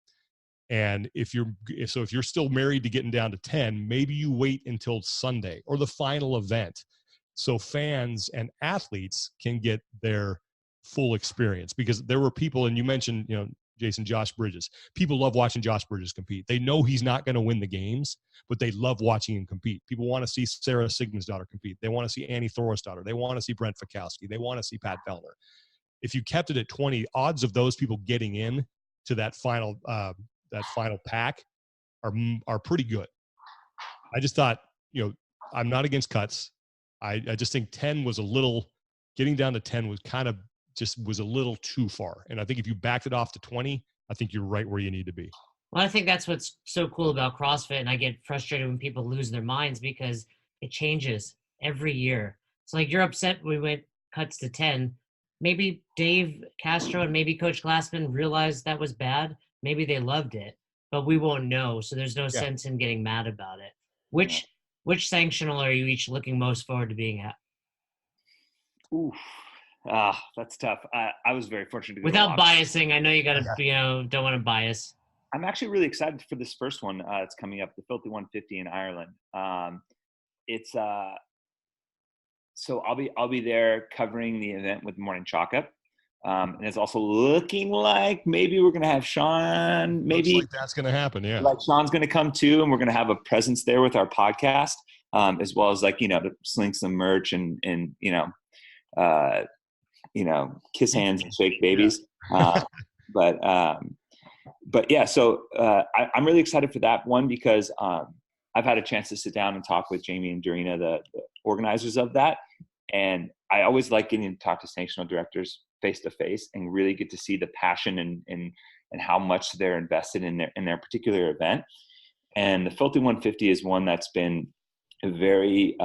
And if you're still married to getting down to 10, maybe you wait until Sunday or the final event, so fans and athletes can get their full experience. Because there were people, and you mentioned, you know, Jason, Josh Bridges. People love watching Josh Bridges compete. They know he's not going to win the games, but they love watching him compete. People want to see Sarah Sigmundsdottir compete. They want to see Annie Thorstadter. They want to see Brent Fikowski. They want to see Pat Fellner. If you kept it at 20, odds of those people getting in to that final pack are pretty good. I just thought, you know, I'm not against cuts. I just think 10 was getting down to 10 was kind of was a little too far. And I think if you backed it off to 20, I think you're right where you need to be. Well, I think that's what's so cool about CrossFit. And I get frustrated when people lose their minds because it changes every year. So like, you're upset we went cuts to 10. Maybe Dave Castro and maybe Coach Glassman realized that was bad. Maybe they loved it, but we won't know. So there's no sense in getting mad about it. Which sanctional are you each looking most forward to being at? Ooh. That's tough. I was very fortunate to without biasing. I know you got to, you know, don't want to bias. I'm actually really excited for this first one. It's coming up, the Filthy 150 in Ireland. It's so I'll be there covering the event with Morning Chalk Up. And it's also looking like maybe we're going to have Sean. Maybe looks like that's going to happen. Yeah. Like Sean's going to come too. And we're going to have a presence there with our podcast, as well as like, to sling some merch and kiss hands and shake babies. Yeah. But yeah, so I'm really excited for that one because I've had a chance to sit down and talk with Jamie and Dorina, the organizers of that. And I always like getting to talk to sanctional directors face to face and really get to see the passion and how much they're invested in their particular event. And the Filthy 150 is one that's been a very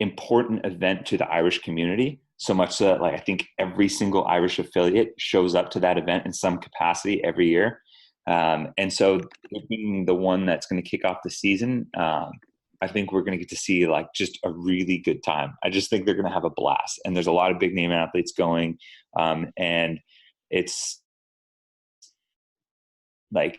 important event to the Irish community. So much so that, like, I think every single Irish affiliate shows up to that event in some capacity every year. And so being the one that's going to kick off the season, I think we're going to get to see like just a really good time. I just think they're going to have a blast, and there's a lot of big name athletes going. And it's like,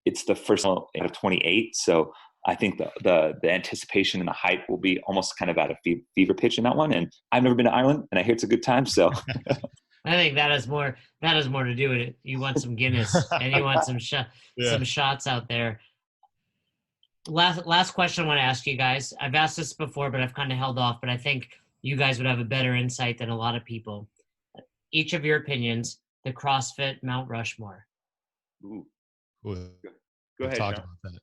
it's the first out of 28. So I think the anticipation and the hype will be almost kind of at a fever pitch in that one. And I've never been to Ireland, and I hear it's a good time. So I think that has more to do with it. You want some Guinness and you want some shots out there. Last question I want to ask you guys. I've asked this before, but I've kind of held off, but I think you guys would have a better insight than a lot of people. Each of your opinions, the CrossFit Mount Rushmore. Ooh. Go ahead. Talk about that.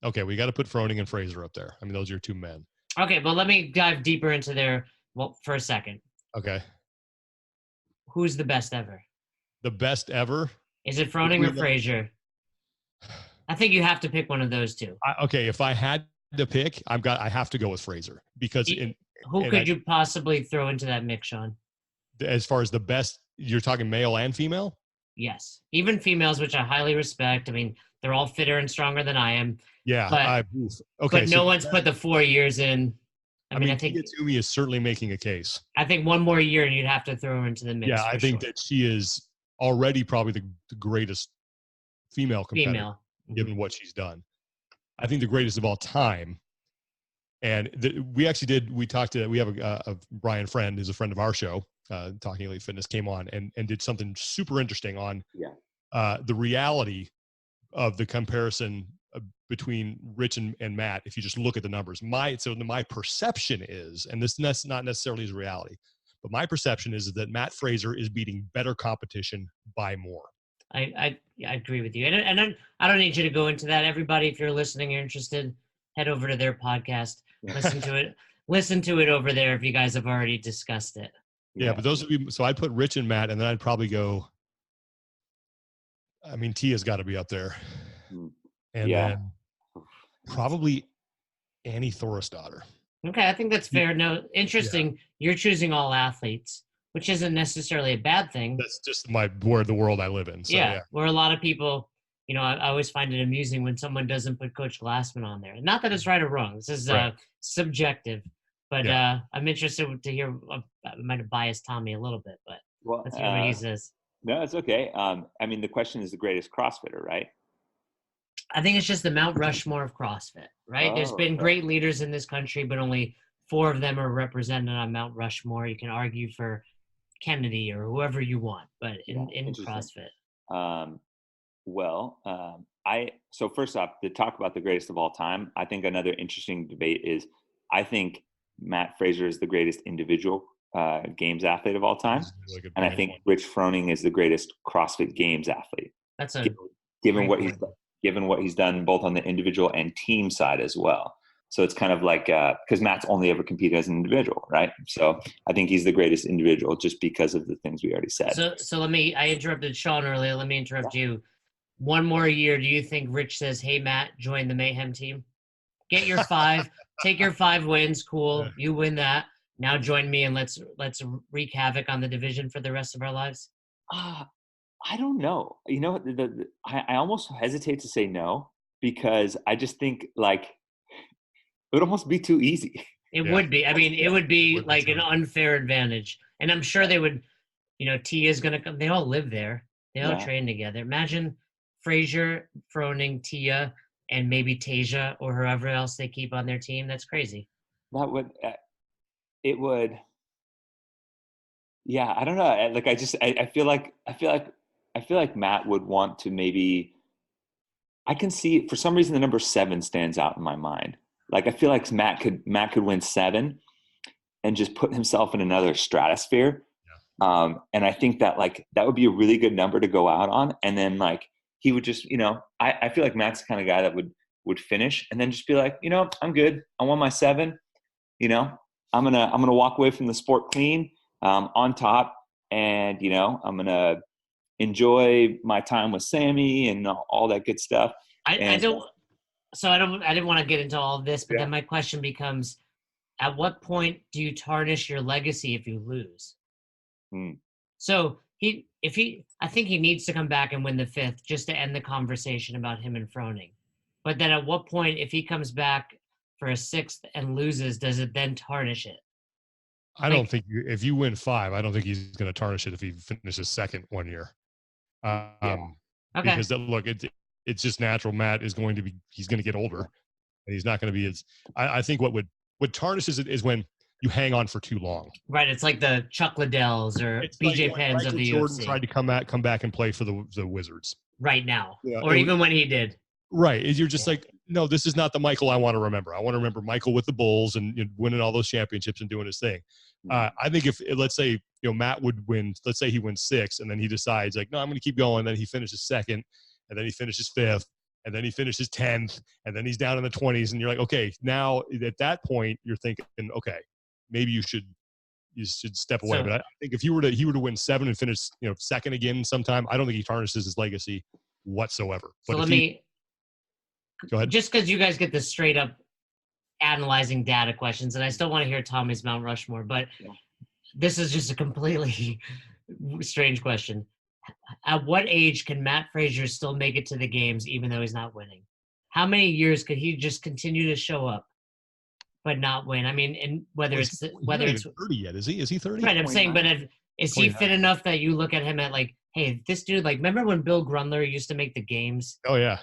Okay, we got to put Froning and Fraser up there. I mean, those are your two men. Okay, but let me dive deeper into there for a second. Okay. Who's the best ever? The best ever? Is it Froning or Fraser? I think you have to pick one of those two. Okay, if I had to pick, I have to go with Fraser because who could you possibly throw into that mix, Sean? As far as the best, you're talking male and female? Yes, even females, which I highly respect. I mean, they're all fitter and stronger than I am. Yeah, but no one's put the 4 years in. I mean, I think Toomey is certainly making a case. I think one more year and you'd have to throw her into the mix. Yeah, I think that she is already probably the greatest female competitor, given what she's done. I think the greatest of all time. And we have a Brian Friend, who's a friend of our show, Talking Elite Fitness, came on and did something super interesting on the reality of the comparison between Rich and Matt. If you just look at the numbers, my perception is, and that's not necessarily his reality, but my perception is that Matt Fraser is beating better competition by more. I agree with you. And I don't need you to go into that. Everybody, if you're listening, you're interested, head over to their podcast, listen to it. Listen to it over there if you guys have already discussed it. Yeah, but those would be, so I'd put Rich and Matt, and then I'd probably go, I mean, Tia's got to be up there. And then probably Annie Thorisdottir. Okay, I think that's fair. No, interesting. Yeah. You're choosing all athletes, which isn't necessarily a bad thing. That's just where the world I live in. So, where a lot of people, I always find it amusing when someone doesn't put Coach Glassman on there. Not that it's right or wrong. This is subjective. But I'm interested to hear. I might have biased Tommy a little bit, but let's hear what he says. No, it's okay. I mean, the question is the greatest CrossFitter, right? I think it's just the Mount Rushmore of CrossFit, right? There's been great leaders in this country, but only 4 of them are represented on Mount Rushmore. You can argue for Kennedy or whoever you want, but in CrossFit. So first off, to talk about the greatest of all time, I think another interesting debate is, I think Matt Fraser is the greatest individual games athlete of all time. And I think Rich Froning is the greatest CrossFit Games athlete. That's given what he's done both on the individual and team side as well. So it's kind of like, because Matt's only ever competed as an individual, right? So I think he's the greatest individual just because of the things we already said. So I interrupted Sean earlier. Let me interrupt you. One more year, do you think Rich says, hey, Matt, join the Mayhem team? Get your 5, take your 5 wins. Cool. Yeah. You win that. Now join me and let's wreak havoc on the division for the rest of our lives. I don't know. I almost hesitate to say no, because I just think like it would almost be too easy. It would be. I mean, it would be like an unfair advantage. And I'm sure they would, Tia's going to come. They all live there. They all Yeah. train together. Imagine Fraser, Froning, Tia, and maybe Tasia or whoever else they keep on their team. That's crazy. That would, it would, yeah, I don't know. Like, I feel like Matt would want to maybe, I can see for some reason the number 7 stands out in my mind. Like, I feel like Matt could win 7 and just put himself in another stratosphere. And I think that like that would be a really good number to go out on. And then like he would just, I feel like Matt's the kind of guy that would finish and then just be like, I'm good. I won my 7. I'm gonna walk away from the sport clean, on top, and I'm gonna enjoy my time with Sammy and all that good stuff. I don't. So I didn't want to get into all of this, but Yeah. then my question becomes: at what point do you tarnish your legacy if you lose? So I think he needs to come back and win the 5th just to end the conversation about him and Froning. But then at what point, if he comes back for a 6th and loses, does it then tarnish it? I don't think if you win 5, I don't think he's going to tarnish it if he finishes 2nd one year. Okay. Because look, it's just natural. Matt is he's going to get older, and he's not going to be as. I think what tarnishes it is when you hang on for too long. Right. It's like the Chuck Liddells or BJ Penns of the Jordan UFC. tried to come back and play for the Wizards right now, Yeah, or even when he did. Right. You're just like, no, this is not the Michael I want to remember. I want to remember Michael with the Bulls and winning all those championships and doing his thing. I think if let's say Matt would win, let's say he wins 6, and then he decides like, no, I'm going to keep going. Then he finishes 2nd, and then he finishes 5th, and then he finishes 10th, and then he's down in the 20s, and you're like, okay, now at that point you're thinking, okay, maybe you should step away. But I think if he were to win 7 and finish 2nd again sometime, I don't think he tarnishes his legacy whatsoever. So but go ahead. Just because you guys get the straight up analyzing data questions, and I still want to hear Tommy's Mount Rushmore, but this is just a completely strange question. At what age can Matt Fraser still make it to the games even though he's not winning? How many years could he just continue to show up but not win? I mean, and whether it's 30 yet, is he 30? Right, I'm 29. Saying, but is 29. He fit enough that you look at him at like, hey, this dude, like, remember when Bill Grundler used to make the games? Oh yeah.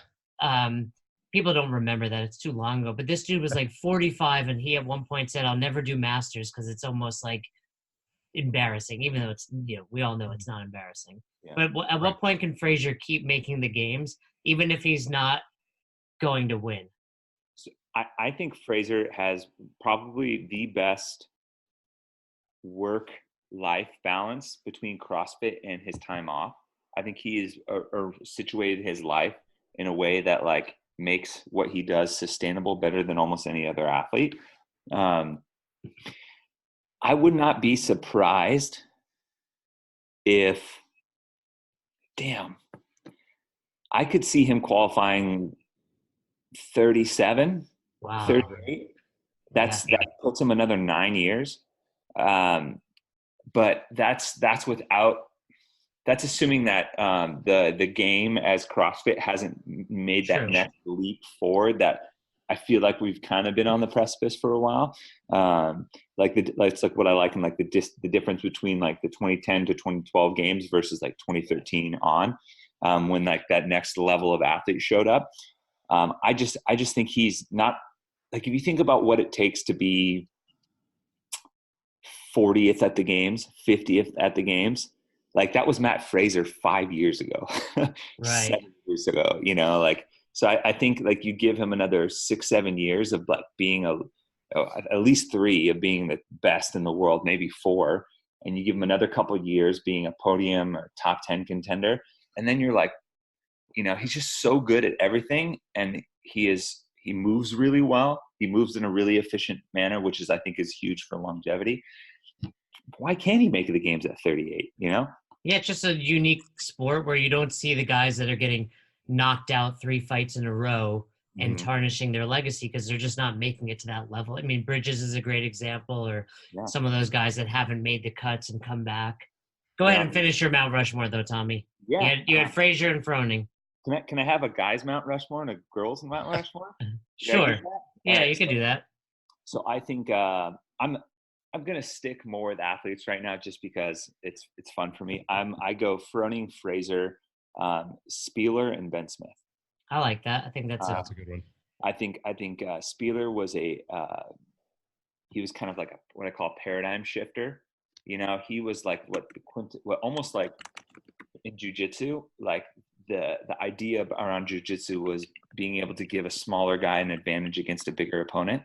People don't remember that, it's too long ago, but this dude was like 45, and he at one point said, I'll never do masters because it's almost like embarrassing, even though it's, we all know it's not embarrassing. But at what point can Fraser keep making the games even if he's not going to win? So I think Fraser has probably the best work-life balance between CrossFit and his time off. I think he is situated his life in a way that like makes what he does sustainable better than almost any other athlete. I would not be surprised if, I could see him qualifying 37, 38. That puts him another 9 years. But that's assuming that the game as CrossFit hasn't made that next leap forward that I feel like we've kind of been on the precipice for a while. It's like what I like in like the difference between like the 2010 to 2012 games versus like 2013 on, when like that next level of athlete showed up. I just think he's not like, if you think about what it takes to be 40th at the games, 50th at the games, like that was Matt Fraser 5 years ago, right. 7 years ago, so I think like you give him another 6-7 years of like being at least 3 of being the best in the world, maybe 4. And you give him another couple of years being a podium or top 10 contender. And then you're like, he's just so good at everything. And he moves really well. He moves in a really efficient manner, which I think is huge for longevity. Why can't he make the games at 38, Yeah, it's just a unique sport where you don't see the guys that are getting knocked out 3 fights in a row and tarnishing their legacy because they're just not making it to that level. I mean, Bridges is a great example, or some of those guys that haven't made the cuts and come back. Go ahead and finish your Mount Rushmore, though, Tommy. Yeah, you had Fraser and Froning. Can I have a guy's Mount Rushmore and a girl's Mount Rushmore? Sure. Yeah, you can do that. So I think I'm gonna stick more with athletes right now, just because it's fun for me. I go Froning, Fraser, Spieler, and Ben Smith. I like that. I think that's That's a good one. I think Spieler was he was kind of like what I call a paradigm shifter. He was like what almost like in jujitsu, like the idea around jujitsu was being able to give a smaller guy an advantage against a bigger opponent.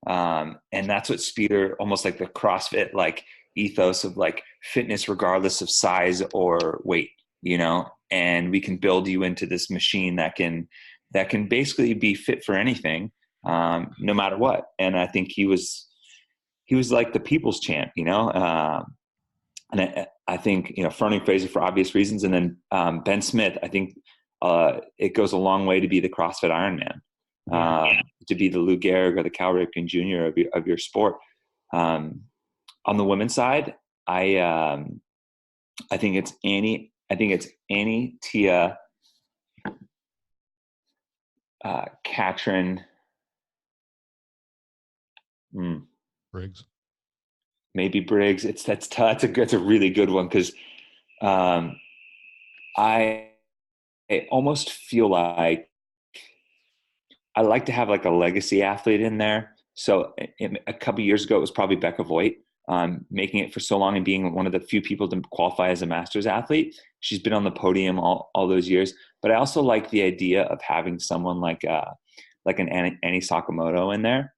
And that's what Spieler, almost like the CrossFit like ethos of like fitness regardless of size or weight, and we can build you into this machine that can basically be fit for anything, no matter what. And I think he was like the people's champ, and I think, fronting Fraser for obvious reasons. And then Ben Smith, I think it goes a long way to be the CrossFit Ironman, to be the Lou Gehrig or the Cal Ripken Jr. of your sport. On the women's side, I think it's Annie. I think it's Annie, Tia, Katrin, Briggs. Maybe Briggs. That's a really good one, because I almost feel like I like to have like a legacy athlete in there. So a couple of years ago, it was probably Becca Voigt, making it for so long and being one of the few people to qualify as a masters athlete. She's been on the podium all those years. But I also like the idea of having someone like an Annie Sakamoto in there,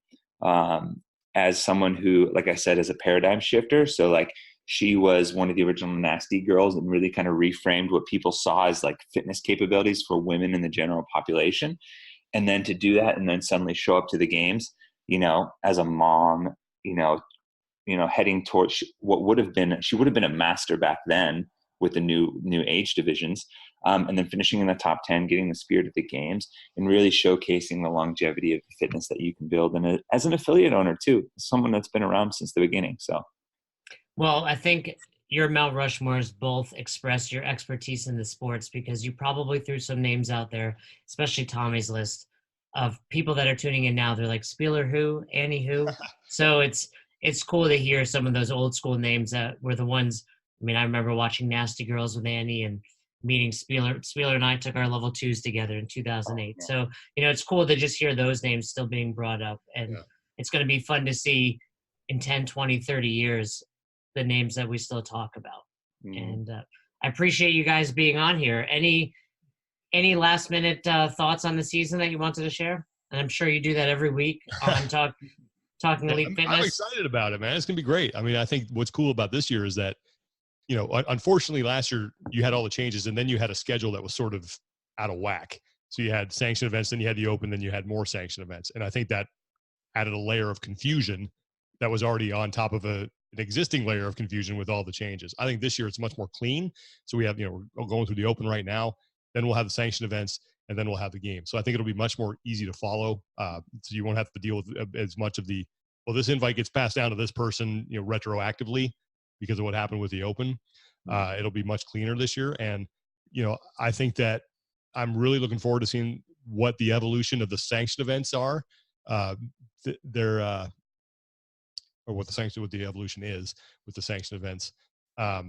as someone who, like I said, is a paradigm shifter. So like she was one of the original nasty girls and really kind of reframed what people saw as like fitness capabilities for women in the general population. And then to do that and then suddenly show up to the games, as a mom, heading towards what she would have been a master back then with the new age divisions, and then finishing in the top 10, getting the spirit of the games, and really showcasing the longevity of the fitness that you can build. And as an affiliate owner too, someone that's been around since the beginning. So, well, I think your Mount Rushmores both express your expertise in the sports, because you probably threw some names out there, especially Tommy's list of people that are tuning in now. They're like, Spieler who, Annie who. So it's cool to hear some of those old school names that were the ones. I mean, I remember watching Nasty Girls with Annie and meeting Spieler. Spieler and I took our level 2s together in 2008. So, it's cool to just hear those names still being brought up. And it's going to be fun to see in 10, 20, 30 years, the names that we still talk about. And I appreciate you guys being on here. Any last minute thoughts on the season that you wanted to share? And I'm sure you do that every week on Talking Elite Fitness. I'm excited about it, man. It's going to be great. I mean, I think what's cool about this year is that, unfortunately last year you had all the changes and then you had a schedule that was sort of out of whack. So you had sanctioned events, then you had the open, then you had more sanctioned events. And I think that added a layer of confusion that was already on top of an existing layer of confusion with all the changes. I think this year it's much more clean. So we have, we're going through the open right now, then we'll have the sanctioned events, and then we'll have the game. So I think it'll be much more easy to follow. So you won't have to deal with as much of this invite gets passed down to this person, retroactively because of what happened with the open. It'll be much cleaner this year. And, I think that I'm really looking forward to seeing what the evolution of the sanctioned events are. Or what the evolution is with the sanctioned events. I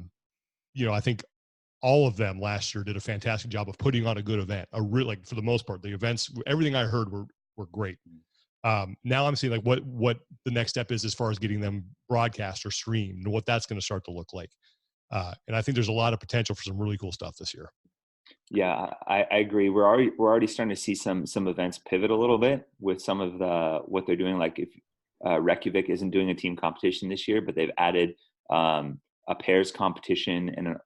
think all of them last year did a fantastic job of putting on a good event. For the most part, the events, everything I heard were great. Now I'm seeing like what the next step is as far as getting them broadcast or streamed and what that's going to start to look like. And I think there's a lot of potential for some really cool stuff this year. Yeah, I agree. We're already starting to see some events pivot a little bit with some of what they're doing. Like if Reykjavik isn't doing a team competition this year, but they've added a pairs competition and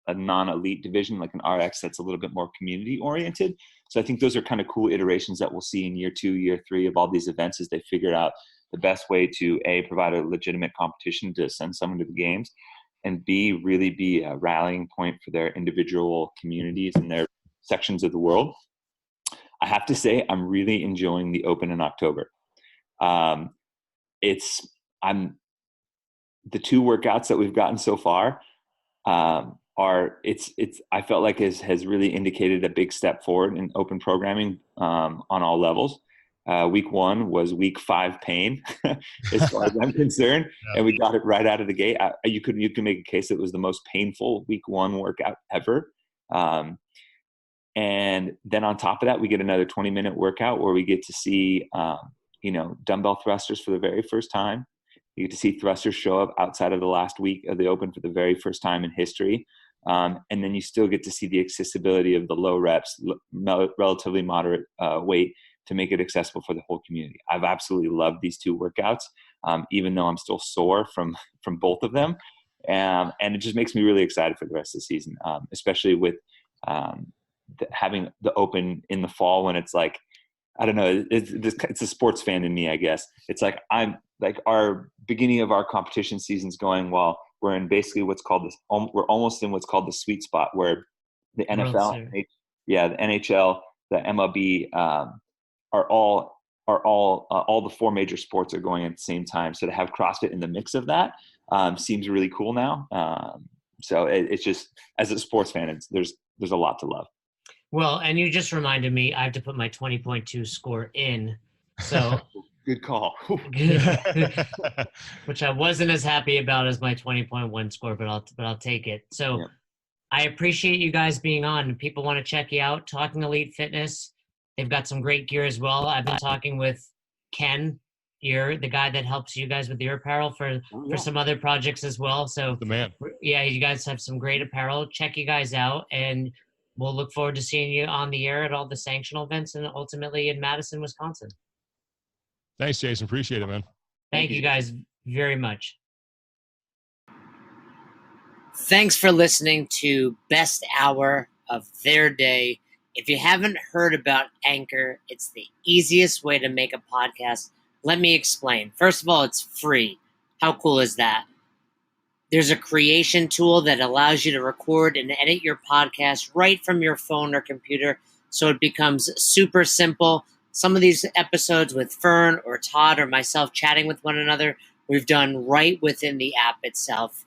a non-elite division, like an RX that's a little bit more community oriented. So I think those are kind of cool iterations that we'll see in year 2, year 3 of all these events as they figure out the best way to provide a legitimate competition to send someone to the games, and B, really be a rallying point for their individual communities and their sections of the world. I have to say, I'm really enjoying the open in October. The 2 workouts that we've gotten so far I felt like has really indicated a big step forward in open programming on all levels. Week 1 was week 5 pain, as far as I'm concerned, and we got it right out of the gate. You can make a case that it was the most painful week 1 workout ever. And then on top of that, we get another 20-minute workout where we get to see, dumbbell thrusters for the very first time. You get to see thrusters show up outside of the last week of the Open for the very first time in history. And then you still get to see the accessibility of the low reps, relatively moderate weight, to make it accessible for the whole community. I've absolutely loved these 2 workouts, even though I'm still sore from both of them. And it just makes me really excited for the rest of the season, especially with having the Open in the fall, when it's like, I don't know, it's a sports fan in me, I guess. It's like, I'm like, our beginning of our competition season's going well. We're in basically we're almost in what's called the sweet spot, where the NFL, the NHL, the MLB, are all the 4 major sports are going at the same time. So to have CrossFit in the mix of that seems really cool now. So it's just, as a sports fan, there's a lot to love. Well, and you just reminded me, I have to put my 20.2 score in. So good call. Which I wasn't as happy about as my 20.1 score, but I'll take it. So yeah. I appreciate you guys being on. People want to check you out, Talking Elit Fitness. They've got some great gear as well. I've been talking with Ken here, the guy that helps you guys with your apparel for some other projects as well. So the man. Yeah, you guys have some great apparel. Check you guys out, and we'll look forward to seeing you on the air at all the sanctional events and ultimately in Madison, Wisconsin. Thanks, Jason. Appreciate it, man. Thank you guys very much. Thanks for listening to Best Hour of Their Day. If you haven't heard about Anchor, it's the easiest way to make a podcast. Let me explain. First of all, it's free. How cool is that? There's a creation tool that allows you to record and edit your podcast right from your phone or computer, so it becomes super simple. Some of these episodes with Fern or Todd or myself chatting with one another, we've done right within the app itself.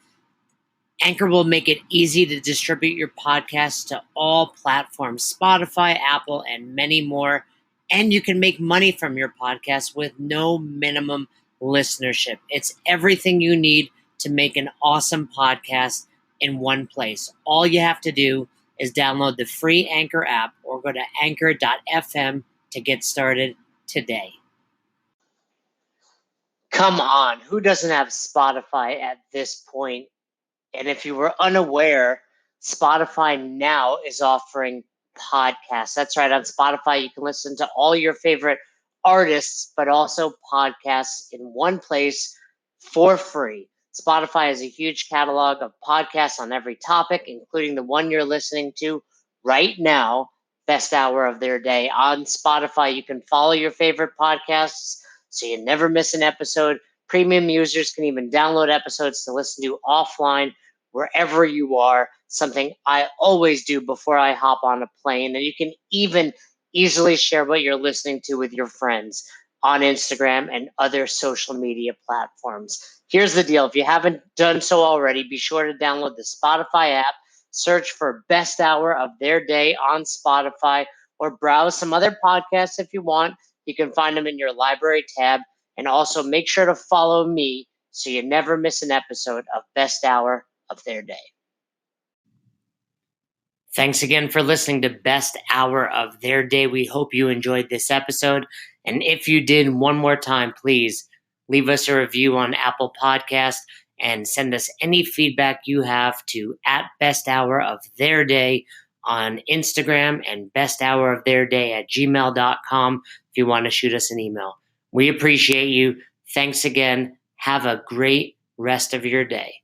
Anchor will make it easy to distribute your podcast to all platforms, Spotify, Apple, and many more. And you can make money from your podcast with no minimum listenership. It's everything you need to make an awesome podcast in one place. All you have to do is download the free Anchor app or go to anchor.fm to get started today. Come on, who doesn't have Spotify at this point? And if you were unaware, Spotify now is offering podcasts. That's right, on Spotify you can listen to all your favorite artists, but also podcasts in one place for free. Spotify has a huge catalog of podcasts on every topic, including the one you're listening to right now, Best Hour of Their Day. On Spotify, you can follow your favorite podcasts so you never miss an episode. Premium users can even download episodes to listen to offline wherever you are, something I always do before I hop on a plane. And you can even easily share what you're listening to with your friends on Instagram and other social media platforms. Here's the deal. If you haven't done so already, be sure to download the Spotify app, search for Best Hour of Their Day on Spotify, or browse some other podcasts if you want. You can find them in your library tab. And also make sure to follow me so you never miss an episode of Best Hour of Their Day. Thanks again for listening to Best Hour of Their Day. We hope you enjoyed this episode. And if you did, one more time, please leave us a review on Apple Podcast and send us any feedback you have to @besthouroftheirday on Instagram and besthouroftheirday@gmail.com if you want to shoot us an email. We appreciate you. Thanks again. Have a great rest of your day.